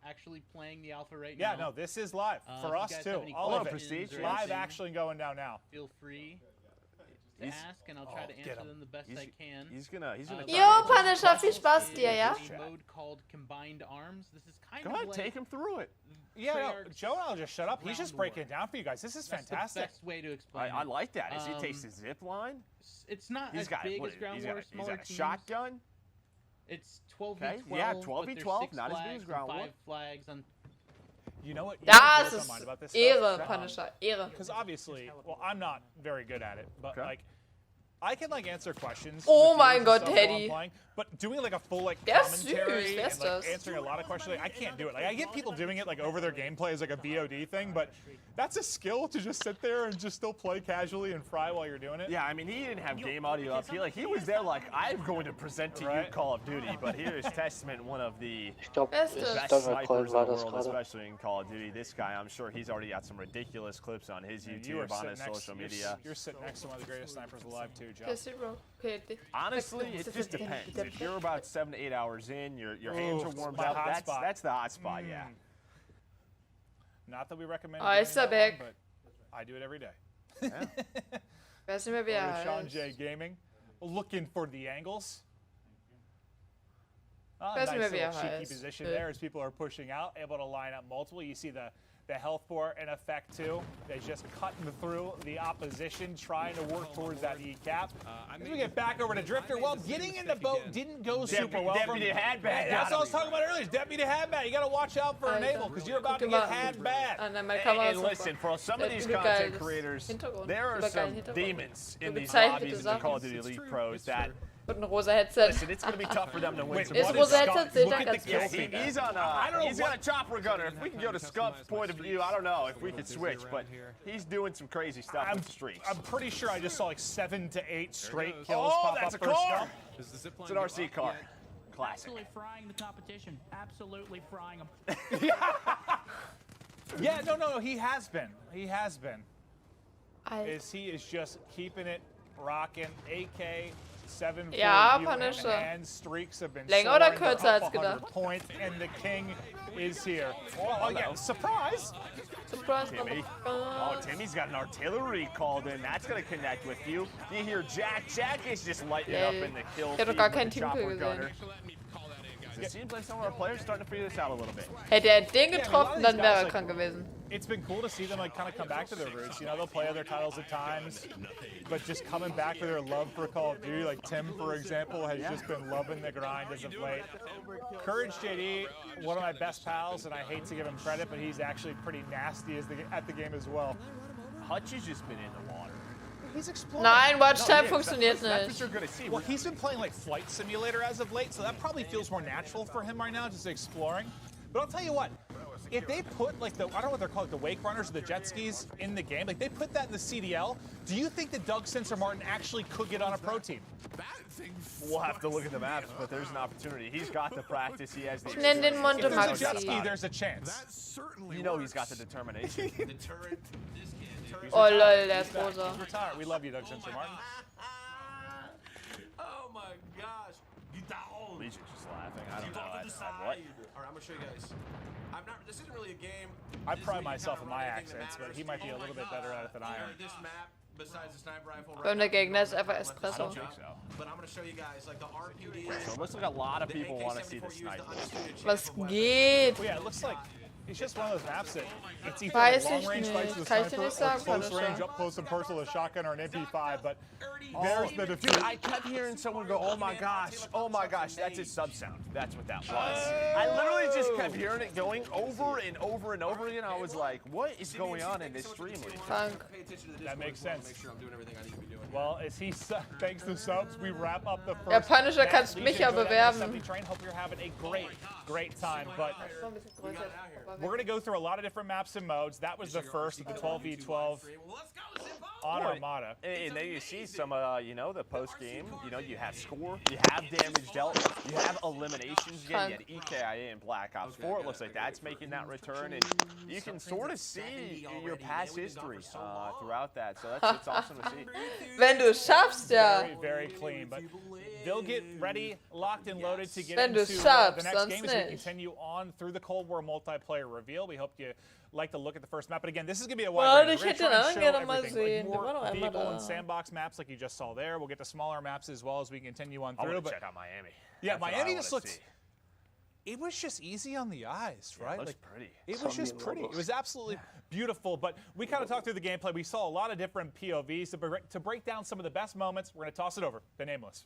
Speaker 10: actually playing the alpha right
Speaker 8: now.
Speaker 10: now.
Speaker 8: Yeah, no, this is live for us too. All of it.
Speaker 23: Prestige.
Speaker 8: Live action going down now.
Speaker 10: Feel free. to ask, and I'll try to answer them the best I can.
Speaker 23: He's gonna.
Speaker 5: Jo, Punisher, viel Spaß dir, ja?
Speaker 10: Mode called Combined Arms. This is kind
Speaker 23: Go
Speaker 10: of
Speaker 23: ahead,
Speaker 10: like
Speaker 23: take him through it.
Speaker 8: Yeah, no, Joe and I'll just shut up. He's just breaking it down for you guys. This is fantastic.
Speaker 10: That's the best way to explain
Speaker 23: I
Speaker 10: it.
Speaker 23: like that. As he takes his zip line.
Speaker 10: It's not
Speaker 23: He's
Speaker 10: as
Speaker 23: got,
Speaker 10: big
Speaker 23: what,
Speaker 10: as Ground
Speaker 23: he's
Speaker 10: War,
Speaker 23: got, he's
Speaker 10: smaller
Speaker 23: got a
Speaker 10: teams.
Speaker 23: shotgun.
Speaker 10: It's 12v12.
Speaker 23: Okay, yeah,
Speaker 10: but
Speaker 23: 12v12,
Speaker 10: there's 6
Speaker 23: not as big as
Speaker 10: flags
Speaker 23: Ground
Speaker 10: and
Speaker 23: War.
Speaker 10: 5 flags on.
Speaker 8: You know what?
Speaker 5: Das ist Ehre, Punisher, Ehre.
Speaker 8: Because obviously, well, I'm not very good at it, but like, I can like answer questions.
Speaker 5: Oh
Speaker 8: with
Speaker 5: mein
Speaker 8: viewers and
Speaker 5: Gott,
Speaker 8: stuff while I'm
Speaker 5: Teddy.
Speaker 8: playing, but doing like a full like
Speaker 5: Der ist
Speaker 8: commentary
Speaker 5: süß, wer
Speaker 8: and
Speaker 5: ist
Speaker 8: like
Speaker 5: das?
Speaker 8: answering a lot of questions, like, I can't do it. Like I get people doing it like over their gameplay as like a VOD thing, but that's a skill to just sit there and just still play casually and fry while you're doing it.
Speaker 23: Yeah, I mean, he didn't have game audio up. He was there like, I'm going to present to you Call of Duty, but here is Testament, one of the best snipers in the world, especially in Call of Duty. This guy, I'm sure he's already got some ridiculous clips on his YouTube, on his social media.
Speaker 8: You're sitting next to one of the greatest snipers alive too, Joe.
Speaker 5: Yes, bro. Okay.
Speaker 23: Honestly, it just depends. If you're about 7 to 8 hours in, your hands are warmed up, that's the hot spot, yeah.
Speaker 8: Not that we recommend
Speaker 5: Oh, ist er weg.
Speaker 8: but I do it every day.
Speaker 5: Weiß nicht mehr, wie er
Speaker 8: Sean
Speaker 5: heißt.
Speaker 8: J Gaming, looking for the angles.
Speaker 5: Weiß nicht mehr,
Speaker 8: Nice
Speaker 5: wie er
Speaker 8: little cheeky
Speaker 5: heißt.
Speaker 8: position there as people are pushing out, able to line up multiple. You see the health bar in effect too. They're just cutting through the opposition, trying to work towards that E-cap. As we get back over to Drifter, well, getting in the boat didn't go super well.
Speaker 23: Deputy had bad.
Speaker 8: That's what I was talking about earlier. Deputy had bad. You got to watch out for Enable because you're about to get had bad.
Speaker 23: And listen, for some of these content creators, there are some demons in these lobbies in the Call of Duty Elite Pros that.
Speaker 5: Und ein rosa Headset.
Speaker 23: Listen, it's going to be tough for them to win.
Speaker 5: Ist rosa Headset, seht ihr ganz
Speaker 23: He's on he's got a chopper gunner. If we can go to Scump's point of view, I don't know if we could switch, but he's doing some crazy stuff with the streaks.
Speaker 8: I'm pretty sure I just saw like 7 to 8 straight kills pop
Speaker 23: that's
Speaker 8: up
Speaker 23: a
Speaker 8: for
Speaker 23: car.
Speaker 8: Scump.
Speaker 23: It's an RC car. Classic.
Speaker 10: Absolutely frying the competition. Absolutely frying them.
Speaker 8: Yeah, no, he has been. He has been. He is just keeping it rocking. AK 7
Speaker 5: Ja, Punisher.
Speaker 8: and streaks have been
Speaker 5: Länger oder
Speaker 8: soaring. They're
Speaker 5: kürzer
Speaker 8: up
Speaker 5: als
Speaker 8: 100
Speaker 5: gedacht?
Speaker 8: points, and the king is here. Oh yeah, surprise!
Speaker 5: Surprise,
Speaker 23: Timmy. Oh, Timmy's got an artillery called in. That's going to connect with you. You hear Jack. Jack is just lighting it up in the kill
Speaker 5: Ich hab doch
Speaker 23: feed
Speaker 5: gar
Speaker 23: with
Speaker 5: keinen
Speaker 23: the chopper
Speaker 5: Teamkill
Speaker 23: gunner.
Speaker 5: gesehen.
Speaker 23: It seems like some of our players are starting to figure this out a little bit.
Speaker 5: Hätte er den getroffen, dann wäre er krank gewesen.
Speaker 8: It's been cool to see them like kind of come back to their roots. You know, they'll play other titles at times, but just coming back to their love for Call of Duty. Like Tim, for example, has just been loving the grind as of late. Courage JD, one of my best pals, and I hate to give him credit, but he's actually pretty nasty at the game as well.
Speaker 23: Hutch has just been in the water.
Speaker 8: He's exploring.
Speaker 5: Nein, Watch Time funktioniert
Speaker 23: That's what
Speaker 5: nicht.
Speaker 23: you're going to see.
Speaker 8: Well, he's been playing like Flight Simulator as of late, so that probably feels more natural for him right now, just exploring. But I'll tell you what, if they put like I don't know what they're called, the wake runners or the jet skis in the game, like they put that in the CDL, do you think that Doug Sensor Martin actually could get on a pro team?
Speaker 23: We'll have to look at the maps, but there's an opportunity. He's got the practice. He has the
Speaker 5: Ich nenne den Monte
Speaker 8: If there's a jet ski,
Speaker 5: Maxi.
Speaker 8: there's a chance.
Speaker 23: You know he's got the determination.
Speaker 5: Oh lol, der ist rosa.
Speaker 8: He's retired. We love you, Doug Sensor Martin.
Speaker 11: Oh my gosh.
Speaker 23: Legion's just laughing. I don't know. What?
Speaker 11: Alright, I'm gonna show you guys. This isn't really a game.
Speaker 8: I pride myself in my accents, but he might be a little bit better at it than I am.
Speaker 11: This map, besides the sniper rifle,
Speaker 5: Und der Gegner ist einfach Espresso.
Speaker 11: but I'm gonna show you guys like the RPD.
Speaker 23: So it looks like a lot of people want to see the sniper.
Speaker 5: Was geht?
Speaker 8: Well, yeah, it looks like it's just one of those maps that it's either
Speaker 5: Weiß
Speaker 8: long
Speaker 5: ich
Speaker 8: range fights with
Speaker 5: nicht.
Speaker 8: a
Speaker 5: Kann ich dir
Speaker 8: sniper
Speaker 5: nicht
Speaker 8: or
Speaker 5: sagen,
Speaker 8: close
Speaker 5: Punisher.
Speaker 8: range, up close and personal, a shotgun or an MP5, but there's the defeat.
Speaker 23: Dude, I kept hearing someone go, oh my gosh, that's his sub sound. That's what that was. I literally just kept hearing it going over and over and over again. I was like, what is going on in this stream?
Speaker 8: That makes sense. Well, as he thanks the subs, we wrap up the first.
Speaker 5: Ja, Punisher, kannst mich ja bewerben.
Speaker 8: Hope you're having a great time. But we're gonna go through a lot of different maps and modes. That was the first of the 12v12 on Armada.
Speaker 23: And then you see some, the post game. You have score, you have damage dealt, you have eliminations again. You had EKIA in Black Ops 4. It looks like that's making that return, and you can sort of see your past history throughout that. So it's awesome to see.
Speaker 5: Wenn du schaffst, ja.
Speaker 8: Very clean, but they'll get ready, locked and loaded to get
Speaker 5: Wenn
Speaker 8: into
Speaker 5: du
Speaker 8: the
Speaker 5: schaffst,
Speaker 8: next
Speaker 5: sonst
Speaker 8: game as we
Speaker 5: nicht.
Speaker 8: continue on through the Cold War multiplayer reveal. We hope you like to look at the first map. But again, this is going to be a
Speaker 5: Boah,
Speaker 8: wide range.
Speaker 5: ich
Speaker 8: We're
Speaker 5: hätte
Speaker 8: gonna
Speaker 5: den
Speaker 8: try
Speaker 5: anderen
Speaker 8: and show
Speaker 5: gerne mal
Speaker 8: everything,
Speaker 5: sehen. Der
Speaker 8: more
Speaker 5: war doch einmal
Speaker 8: vehicle
Speaker 5: da.
Speaker 8: and sandbox maps like you just saw there. We'll get to smaller maps as well as we continue on
Speaker 23: I
Speaker 8: through.
Speaker 23: want to
Speaker 8: But
Speaker 23: check out Miami.
Speaker 8: yeah,
Speaker 23: That's what I
Speaker 8: Miami
Speaker 23: wanna
Speaker 8: just looked...
Speaker 23: see.
Speaker 8: It was just easy on the eyes, right?
Speaker 23: It looks
Speaker 8: Like,
Speaker 23: pretty.
Speaker 8: It was just pretty. It was absolutely beautiful. But we kind of talked through the gameplay. We saw a lot of different POVs. To break down some of the best moments, we're going to toss it over to Nameless.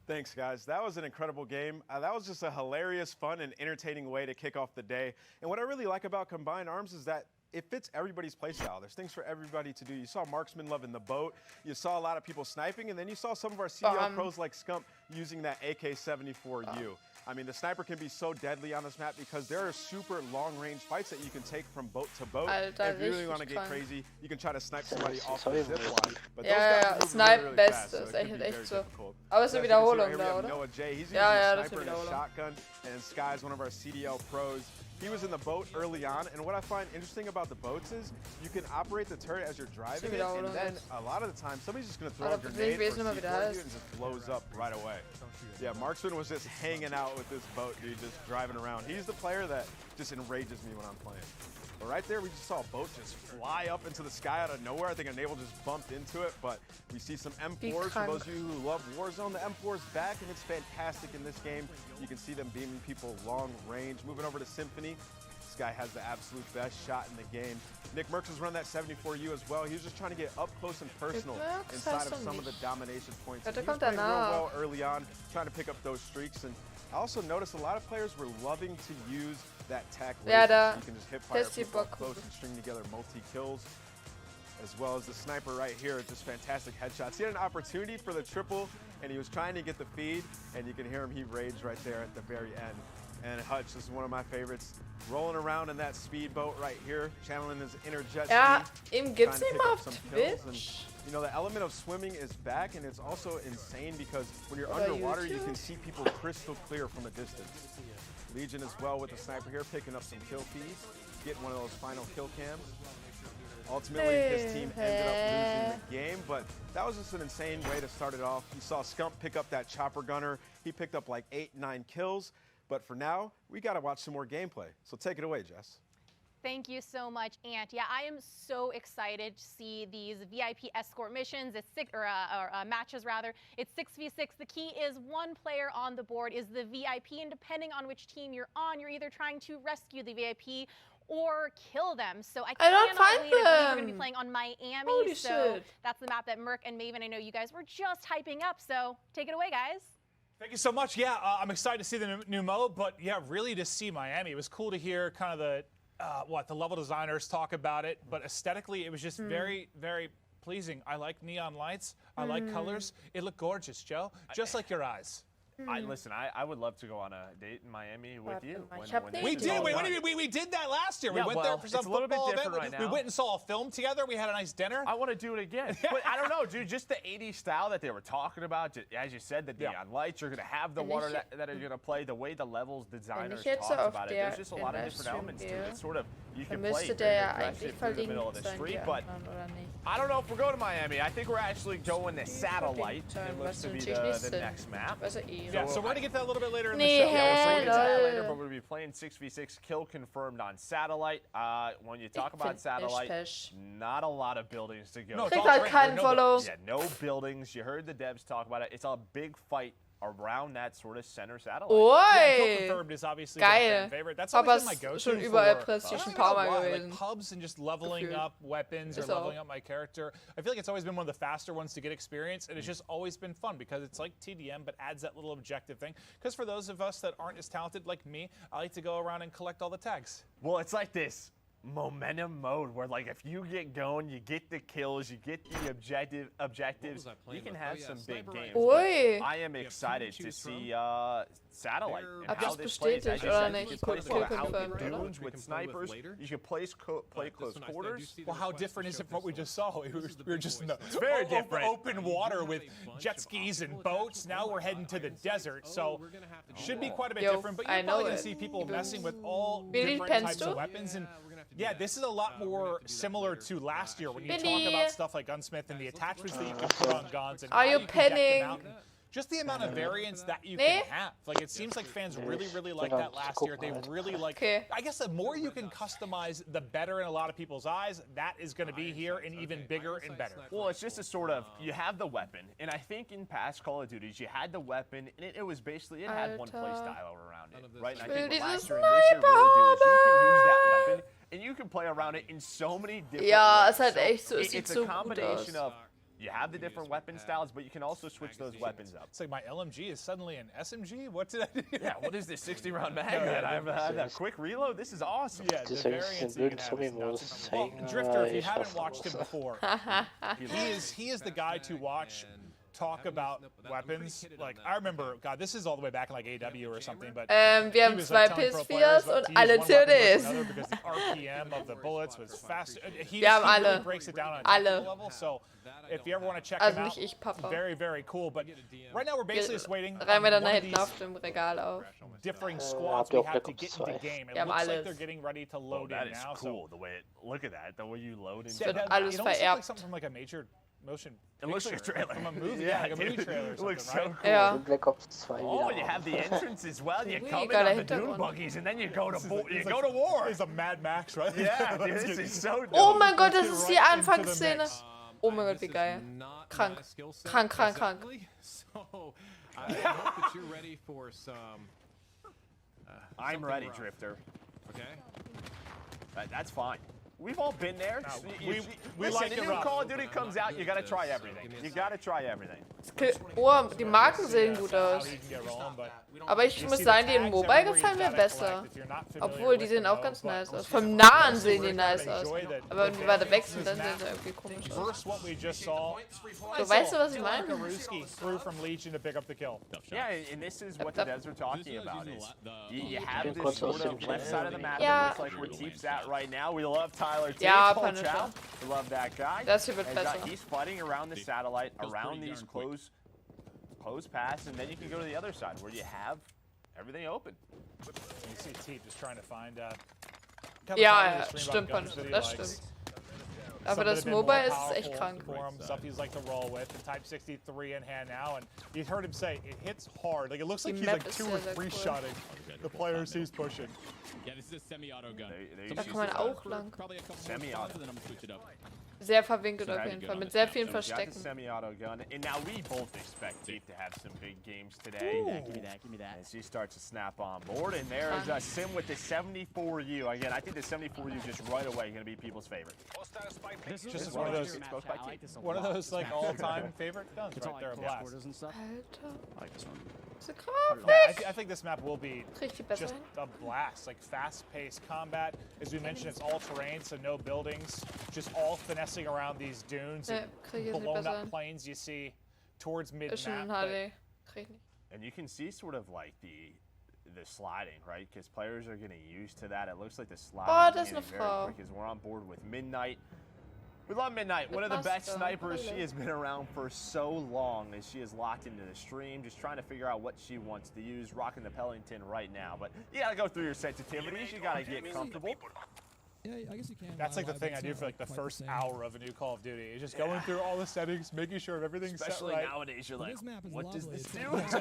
Speaker 22: Thanks, guys. That was an incredible game. That was just a hilarious, fun, and entertaining way to kick off the day. And what I really like about Combined Arms is that it fits everybody's playstyle. There's things for everybody to do. You saw Marksman loving the boat. You saw a lot of people sniping. And then you saw some of our CDL pros like Scump using that AK-74U. I mean, the sniper can be so deadly on this map because there are super long-range fights that you can take from boat to boat.
Speaker 5: Alter,
Speaker 22: If you really want to get
Speaker 5: richtig
Speaker 22: crazy, you can try to snipe somebody off the zip line. But those
Speaker 5: Ja,
Speaker 22: guys
Speaker 5: ja,
Speaker 22: move
Speaker 5: Snipe
Speaker 22: really
Speaker 5: Beste,
Speaker 22: fast, so it
Speaker 5: ist
Speaker 22: can be
Speaker 5: echt
Speaker 22: very
Speaker 5: so.
Speaker 22: difficult.
Speaker 5: Aber es ist
Speaker 22: So
Speaker 5: eine
Speaker 22: as you can see
Speaker 5: Wiederholung
Speaker 22: right here, we
Speaker 5: da,
Speaker 22: have
Speaker 5: oder?
Speaker 22: Noah J. He's using
Speaker 5: Ja,
Speaker 22: a
Speaker 5: ja, das ist
Speaker 22: sniper
Speaker 5: eine
Speaker 22: and a
Speaker 5: Wiederholung.
Speaker 22: shotgun, and Sky is one of our CDL pros. He was in the boat early on, and what I find interesting about the boats is you can operate the turret as you're driving it, and then a lot of the time somebody's just going to throw a grenade or C4 at you and just blows up right away. Yeah, Marksman was just hanging out with this boat, dude, just driving around. He's the player that just enrages me when I'm playing. But right there, we just saw a boat just fly up into the sky out of nowhere. I think a naval just bumped into it, but we see some M4s. For those of you who love Warzone, the M4's back, and it's fantastic in this game. You can see them beaming people long range. Moving over to Symphony. This guy has the absolute best shot in the game. Nick Merckx was running that 74U as well. He was just trying to get up close and personal inside of some of the domination points. He was playing real well early on, trying to pick up those streaks. And I also noticed a lot of players were loving to use that tac laser. So you can just hip fire people up close and string together multi-kills. As well as the sniper right here, just fantastic headshots. He had an opportunity for the triple, and he was trying to get the feed, and you can hear him, he raged right there at the very end. And Hutch is one of my favorites, rolling around in that speedboat right here, channeling his inner jet speed.
Speaker 5: Ihm gibt's ihn auf Twitch.
Speaker 22: You know, the element of swimming is back, and it's also insane because when you're underwater, you can see people crystal clear from a distance. Legion as well with the sniper here, picking up some kill feeds, getting one of those final kill cams. Ultimately, his team ended up losing the game, but that was just an insane way to start it off. You saw Scump pick up that chopper gunner. He picked up like 8-9 kills, but for now, we got to watch some more gameplay. So take it away, Jess.
Speaker 21: Thank you so much, Ant. Yeah, I am so excited to see these VIP escort missions. It's matches rather. It's 6v6. The key is one player on the board is the VIP, and depending on which team you're on, you're either trying to rescue the VIP or kill them. So I cannot wait. We're going to be playing on Miami.
Speaker 5: Holy
Speaker 21: so
Speaker 5: shit.
Speaker 21: that's the map that Merc and Maven, I know you guys were just hyping up. So take it away, guys.
Speaker 8: Thank you so much. Yeah, I'm excited to see the new mode, but yeah, really to see Miami. It was cool to hear kind of the level designers talk about it, but aesthetically it was just very, very pleasing. I like neon lights. I like colors. It looked gorgeous, Joe, just like your eyes.
Speaker 23: Listen, I would love to go on a date in Miami with you.
Speaker 8: We did. We did that last year.
Speaker 23: Yeah,
Speaker 8: we went there for some
Speaker 23: it's a little bit
Speaker 8: football
Speaker 23: different
Speaker 8: event.
Speaker 23: right
Speaker 8: We
Speaker 23: now.
Speaker 8: went and saw a film together. We had a nice dinner.
Speaker 23: I want to do it again. But I don't know, dude. Just the 80s style that they were talking about. As you said, the neon lights. You're going to have the water that are going to play. The way the levels designers talked about it. There's just a lot of different elements to it. It's sort of, you can play aggressive through the middle of the street. But I don't know if we're going to Miami. I think we're actually going to Satellite. It looks to be the next map.
Speaker 8: Yeah, so we're going to get that a little bit later in the
Speaker 5: Nee,
Speaker 8: show.
Speaker 23: Yeah, we'll get to that later, but we'll be playing 6v6 kill confirmed on Satellite. When you talk about Satellite, not a lot of buildings to go.
Speaker 5: No, kriegt halt keinen Follow.
Speaker 23: Yeah, no buildings. You heard the devs talk about it. It's a big fight around that sort of center satellite.
Speaker 8: Yeah, kill confirmed is obviously my
Speaker 5: Geil.
Speaker 8: favorite. That's
Speaker 5: Aber
Speaker 8: always been my
Speaker 5: es
Speaker 8: go-to
Speaker 5: ist schon überall
Speaker 8: for
Speaker 5: PlayStation ein paar Mal gewesen.
Speaker 8: like pubs and just leveling
Speaker 5: Gefühlt.
Speaker 8: up weapons or
Speaker 5: Ist auch.
Speaker 8: leveling up my character. I feel like it's always been one of the faster ones to get experience, and it's just always been fun because it's like TDM but adds that little objective thing. Because for those of us that aren't as talented like me, I like to go around and collect all the tags.
Speaker 23: Well, it's like this momentum mode where, like, if you get going, you get the kills, you get the objectives, you can have some big games.
Speaker 5: Oi.
Speaker 23: I am excited to see Satellite and
Speaker 5: Habt
Speaker 23: how
Speaker 5: ihr's
Speaker 23: this plays. As
Speaker 5: bestätigt
Speaker 23: you
Speaker 5: oder
Speaker 23: said,
Speaker 5: nicht?
Speaker 23: you can play
Speaker 5: Kill
Speaker 23: out in
Speaker 5: confirmed, oder?
Speaker 23: dunes with snipers. You can play close quarters.
Speaker 8: Well, how different is it from what we just saw? We were just in the
Speaker 23: very different.
Speaker 8: open water with jet skis and boats. Now we're heading to the desert, so should be quite a bit different. But you're probably going to see people messing with all different types of weapons. And yeah, this is a lot more similar to last year when you talk about stuff like Gunsmith and the attachments that you can put on guns and
Speaker 5: Are
Speaker 8: how
Speaker 5: you
Speaker 8: you can deck them
Speaker 5: penning?
Speaker 8: out. just the amount of variance that you can have. Like, it seems like fans really liked that last year. They really like. I guess the more you can customize, the better in a lot of people's eyes. That is going to be here and even bigger and better.
Speaker 23: Well, it's just a sort of, you have the weapon, and I think in past Call of Duties you had the weapon, and it was basically, it had one play style around it, right? And I think what last year and this year really do is you can use that weapon, and you can play around it in so many different ways.
Speaker 5: Es halt echt so, es sieht
Speaker 23: It's
Speaker 5: so
Speaker 23: a
Speaker 5: gut
Speaker 23: combination
Speaker 5: aus.
Speaker 23: of, you have the different weapon styles, but you can also switch those weapons up.
Speaker 8: It's like my LMG is suddenly an SMG? What did I do?
Speaker 23: Yeah, what is this 60-round mag that I have that quick reload? This is awesome.
Speaker 8: Yeah, the variance you can have is nuts. Well, Drifter, if you haven't watched him before, he is the guy to watch talk about weapons. Like, I remember, God, this is all the way back in like AW or something, but
Speaker 5: wir haben 2 PS4s und alle CDs.
Speaker 8: Because the RPM of the bullets was fast. He
Speaker 5: Wir haben alle.
Speaker 8: really breaks it down on a technical level. So if you ever want to check him out,
Speaker 5: nicht ich, Papa.
Speaker 8: very cool. But right now we're basically just waiting.
Speaker 5: Reihen wir dann da hinten auf dem Regal auf.
Speaker 8: Differing squads we have to get into the game. It looks like they're getting ready to load in now.
Speaker 23: That is cool. The way look at that. The way you load in.
Speaker 5: Wird alles
Speaker 8: It almost looks like
Speaker 5: vererbt.
Speaker 8: something from like a major motion.
Speaker 23: It looks like a trailer
Speaker 8: from a movie.
Speaker 23: Yeah,
Speaker 8: like a movie
Speaker 23: dude.
Speaker 8: trailer or
Speaker 23: It looks
Speaker 8: something,
Speaker 23: so
Speaker 8: right?
Speaker 23: cool.
Speaker 4: Black Ops 2
Speaker 23: Oh, you have the entrance as well. You come in
Speaker 5: got
Speaker 23: on
Speaker 5: a
Speaker 23: the dune
Speaker 5: Hintergrund.
Speaker 23: buggies, and then you go to war.
Speaker 8: It's a Mad Max, right?
Speaker 23: Yeah, dude, this is so dope.
Speaker 5: Oh mein Gott, das ist die Anfangsszene. Oh mein Gott, wie geil. Krank. Krank.
Speaker 11: So, I hope that you're ready for some.
Speaker 23: I'm ready,
Speaker 11: rough.
Speaker 23: Drifter.
Speaker 11: Okay.
Speaker 23: That's fine. We've all been there.
Speaker 8: We
Speaker 23: Listen,
Speaker 8: like
Speaker 23: the
Speaker 8: it
Speaker 23: new
Speaker 8: rough.
Speaker 23: Call of Duty comes out, you gotta try everything. You gotta try everything.
Speaker 5: Oh, die Marken sehen gut aus. Aber ich muss sagen, die in Mobile gefallen mir besser. Obwohl, die sehen auch ganz nice aus. Vom Nahen sehen die nice aus. Aber wenn die weiter weg sind, dann sehen sie irgendwie komisch aus. So, weißt du, was ich meine?
Speaker 23: Yeah, and this is what the devs are talking about. Is you have this sort of left side of the map that looks like where Teep's at right now. We love Tyler T.
Speaker 5: Ja,
Speaker 23: Paul
Speaker 5: Punisher.
Speaker 23: Chow. We love that guy.
Speaker 5: Das hier wird besser.
Speaker 23: He's fighting around the satellite, around these close paths, and then you can go to the other side where you have everything open.
Speaker 8: You see Teep just trying to find.
Speaker 5: Ja, stimmt, Punisher, das stimmt. Aber das Mobile ist echt krank.
Speaker 8: Stuff he's like to roll with. The Type 63 in hand now, and you heard him say it hits hard. Like it looks like he's like 2 or 3 shotting the players he's pushing.
Speaker 2: Yeah, this is a semi-auto gun.
Speaker 5: Da kann man auch lang.
Speaker 23: Semi-auto.
Speaker 5: Sehr verwinkelt auf jeden Fall, mit sehr vielen
Speaker 23: So we've got
Speaker 5: Verstecken.
Speaker 23: the semi-auto gun, and now we both expect Teep to have some big games today.
Speaker 2: Give me that.
Speaker 23: As he starts to snap on board, and there's a Sim with the 74U. Again, I think the 74U just right away going to be people's favorite.
Speaker 8: Just one of those like all-time favorite guns right there, a blast.
Speaker 5: Alter.
Speaker 2: I like this one.
Speaker 5: So
Speaker 8: I think this map will be just a blast, like fast-paced combat. As we mentioned, it's all terrain, so no buildings, just all finessing around these dunes and blown-up planes you see towards mid-map.
Speaker 23: And you can see sort of like the sliding, right? Because players are getting used to that. It looks like the sliding is very quick as we're on board with Midnight. We love Midnight, one of the best snipers. She has been around for so long as she is locked into the stream, just trying to figure out what she wants to use, rocking the Pellington right now. But you gotta go through your sensitivities, you gotta get comfortable.
Speaker 2: Yeah, I guess you can.
Speaker 8: That's like the thing I do for like the first hour of a new Call of Duty. Is just going through all the settings, making sure everything's
Speaker 23: Especially
Speaker 8: set right.
Speaker 23: nowadays, you're like, what does this do?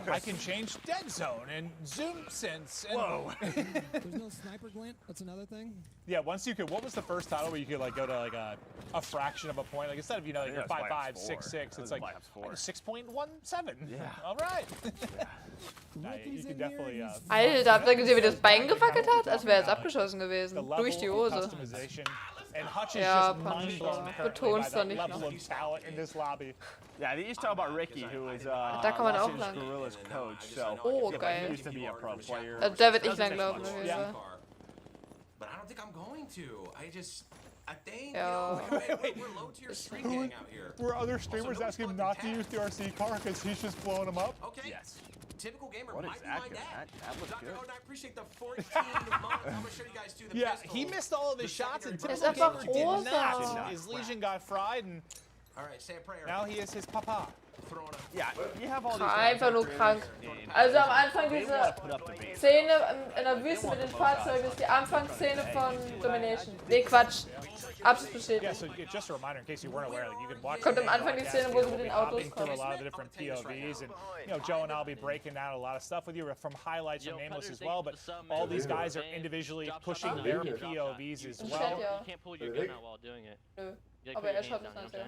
Speaker 8: I can change dead zone and zoom sense. And
Speaker 23: whoa.
Speaker 2: There's no sniper glint. That's another thing.
Speaker 8: Yeah, once you could. What was the first title where you could like go to like a fraction of a point? Like instead of like you're 5.5, 6.6, it's like 6.17.
Speaker 23: Yeah.
Speaker 8: All right. You can definitely.
Speaker 5: Alter, habt ihr gesehen, wie das Bein gewackelt hat? Als wäre es abgeschossen gewesen. Durch die Hose. Ja, Punisher. Beton's doch nicht noch.
Speaker 23: Yeah, they used to talk about Ricky, who is
Speaker 5: Da kann man auch lang.
Speaker 23: Gorilla's coach. So
Speaker 5: Oh,
Speaker 23: yeah,
Speaker 5: geil.
Speaker 23: he used to be a pro player.
Speaker 5: Also da werd ich lang laufen, auf jeden Fall.
Speaker 11: But I don't think I'm going to. I think
Speaker 5: Ja.
Speaker 11: we're low tier street gang out here.
Speaker 8: Were other streamers asking him not to use the RC car because he's just blowing them up?
Speaker 11: Okay.
Speaker 23: Yes.
Speaker 11: Typical gamer
Speaker 23: What
Speaker 11: might
Speaker 23: is
Speaker 11: be
Speaker 23: that
Speaker 11: my
Speaker 23: good?
Speaker 11: dad.
Speaker 23: That looks
Speaker 11: Dr.
Speaker 23: good.
Speaker 11: Oden, I appreciate the 14 month. I'm gonna show you guys too. The
Speaker 8: Yeah,
Speaker 11: pistol.
Speaker 8: he missed all of his shots and
Speaker 5: Er ist
Speaker 8: typical
Speaker 5: einfach
Speaker 8: gamer did not.
Speaker 5: rosa.
Speaker 8: His Legion got fried and
Speaker 11: All right, say a prayer.
Speaker 8: now he is his papa.
Speaker 23: Yeah, you have all these
Speaker 5: Einfach nur krank. Also am Anfang diese Szene in der Wüste mit den Fahrzeugen ist die Anfangsszene von Domination. Nee, Quatsch. Absolut bestätigt.
Speaker 8: Yeah, so just a reminder in case you weren't aware, like you can watch.
Speaker 5: Kommt am Anfang die Szene, wo sie mit den Autos
Speaker 8: through a
Speaker 5: kommen.
Speaker 8: lot of the different POVs, and you know, Joe and I'll be breaking down a lot of stuff with you from highlights from Nameless as well. But all these guys are individually pushing their POVs as well.
Speaker 5: You
Speaker 12: can't pull your gun out while doing it.
Speaker 5: Nö.
Speaker 12: You
Speaker 5: Aber er schaut es nicht, ja.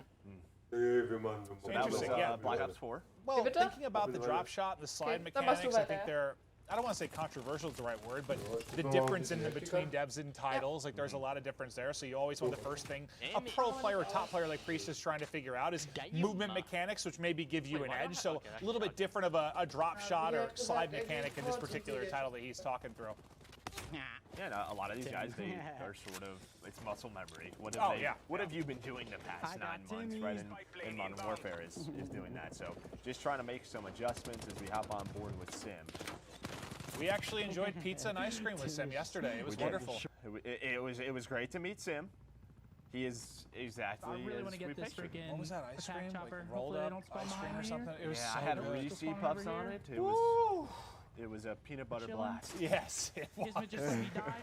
Speaker 8: Interesting, yeah.
Speaker 23: Black Ops 4.
Speaker 8: Well, thinking about the drop shot and the slide mechanics, I think they're, I don't want to say controversial is the right word, but the difference in the between devs and titles, like there's a lot of difference there. So you always want the first thing a pro player or top player like Priest is trying to figure out is movement mechanics, which maybe give you an edge. So a little bit different of a drop shot or slide mechanic in this particular title that he's talking through.
Speaker 23: Yeah, no, a lot of these guys, they are sort of, it's muscle memory. What have you been doing the past 9 months, right? In Modern Warfare is doing that. So just trying to make some adjustments as we hop on board with Sim.
Speaker 8: We actually enjoyed pizza and ice cream with Sim yesterday. It was wonderful.
Speaker 23: It was great to meet Sim. He is exactly as we pictured.
Speaker 8: What was that ice cream? Like rolled up ice cream or something? It was so
Speaker 23: I had
Speaker 8: good.
Speaker 23: Reese Puffs on it. It was a peanut butter blast.
Speaker 8: Yes, it was.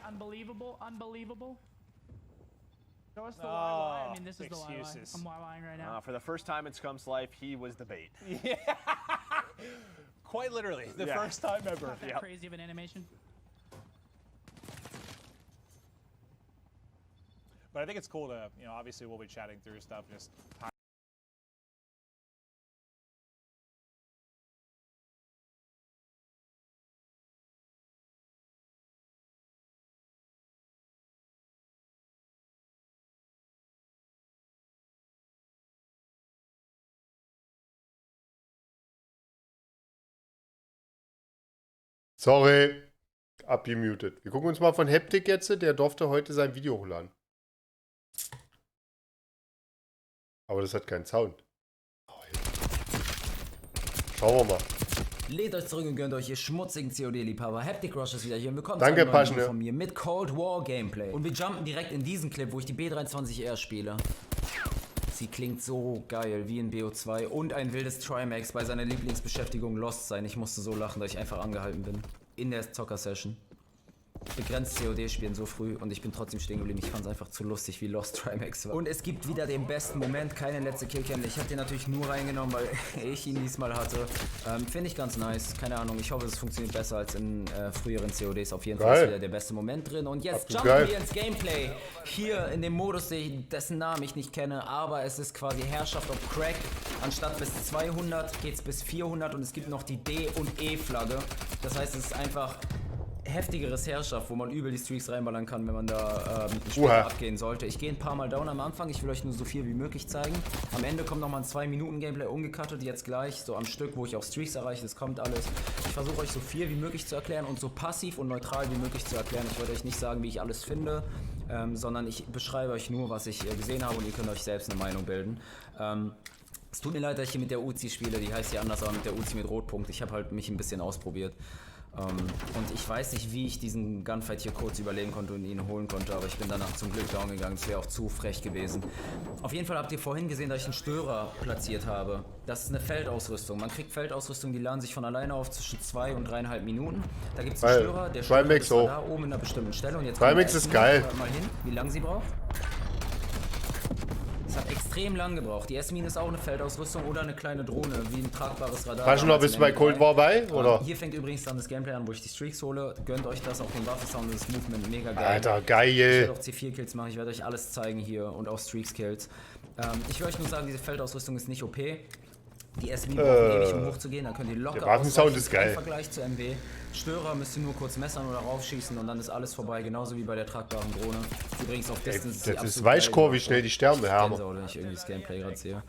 Speaker 10: Unbelievable, unbelievable. Show us the YY. I mean, this is
Speaker 8: excuses.
Speaker 10: the YY. I'm YYing right now.
Speaker 23: For the first time in Scum's life, he was the bait.
Speaker 8: Yeah. Quite literally, the first time ever.
Speaker 10: Not that crazy of an animation.
Speaker 8: But I think it's cool to, you know, obviously we'll be chatting through stuff, just
Speaker 1: Sorry, abgemutet. Wir gucken uns mal von Heptik jetzt, der durfte heute sein Video hochladen. Aber das hat keinen Sound. Schauen wir mal.
Speaker 14: Lädt euch zurück und gönnt euch, ihr schmutzigen COD-Liebhaber. DXRACER ist wieder hier und willkommen
Speaker 1: Danke,
Speaker 14: zu einem neuen Video
Speaker 1: Paschne.
Speaker 14: von mir mit Cold War Gameplay. Und wir jumpen direkt in diesen Clip, wo ich die B23R spiele. Sie klingt so geil wie in BO2 und ein wildes Trimax bei seiner Lieblingsbeschäftigung Lost sein. Ich musste so lachen, dass ich einfach angehalten bin. In der Zocker-Session. Begrenzt COD spielen so früh und ich bin trotzdem stehen geblieben. Ich fand es einfach zu lustig, wie Lost Trimax war. Und es gibt wieder den besten Moment, keine letzte Killcam. Ich habe den natürlich nur reingenommen, weil ich ihn diesmal hatte. Finde ich ganz nice. Keine Ahnung, ich hoffe, es funktioniert besser als in früheren CODs. Auf jeden Fall ist wieder der beste Moment drin. Und jetzt jumpen wir ins Gameplay. Hier in dem Modus, dessen Namen ich nicht kenne, aber es ist quasi Herrschaft auf Crack. Anstatt bis 200 geht es bis 400 und es gibt noch die D- und E-Flagge. Das heißt, es ist einfach heftigeres Herrschaft, wo man übel die Streaks reinballern kann, wenn man da mit dem Spiel abgehen sollte. Ich gehe ein paar Mal down am Anfang, ich will euch nur so viel wie möglich zeigen. Am Ende kommt nochmal ein 2-Minuten-Gameplay umgecuttet, jetzt gleich, so am Stück, wo ich auch Streaks erreiche, das kommt alles. Ich versuche euch so viel wie möglich zu erklären und so passiv und neutral wie möglich zu erklären. Ich werde euch nicht sagen, wie ich alles finde, sondern ich beschreibe euch nur, was ich gesehen habe und ihr könnt euch selbst eine Meinung bilden. Es tut mir leid, dass ich hier mit der Uzi spiele, die heißt hier anders, aber mit der Uzi mit Rotpunkt. Ich habe halt mich ein bisschen ausprobiert. Und ich weiß nicht, wie ich diesen Gunfight hier kurz überleben konnte und ihn holen konnte, aber ich bin danach zum Glück down gegangen, das wäre auch zu frech gewesen. Auf jeden Fall habt ihr vorhin gesehen, dass ich einen Störer platziert habe. Das ist eine Feldausrüstung. Man kriegt Feldausrüstung, die laden sich von alleine auf zwischen 2 und 3,5 Minuten. Da gibt es einen Störer, der Störer ist da oben in einer bestimmten Stelle. Und jetzt
Speaker 1: Trimax ist geil.
Speaker 14: Hört mal hin, wie lange sie braucht. Es hat extrem lang gebraucht. Die S-Mine ist auch eine Feldausrüstung oder eine kleine Drohne, wie ein tragbares Radar.
Speaker 1: Weißt du noch, bist du bei Cold War bei? Oder?
Speaker 14: Hier fängt übrigens dann das Gameplay an, wo ich die Streaks hole. Gönnt euch das, auch den Waffensound und das Movement, mega geil.
Speaker 1: Alter, geil.
Speaker 14: Ich werde auch C4-Kills machen, ich werde euch alles zeigen hier und auch Streaks-Kills. Ich will euch nur sagen, diese Feldausrüstung ist nicht OP. Die S-Mine braucht ewig, um hochzugehen, dann könnt ihr locker
Speaker 1: der Waffensound ist geil.
Speaker 14: Im Vergleich zu MW. Störer müsst ihr nur kurz messern oder raufschießen und dann ist alles vorbei, genauso wie bei der tragbaren Drohne. Übrigens auf Distance.
Speaker 1: Das ist Weichkor, wie schnell die Sterne haben.
Speaker 14: Wenn ich irgendwie das Gameplay gerade sehe.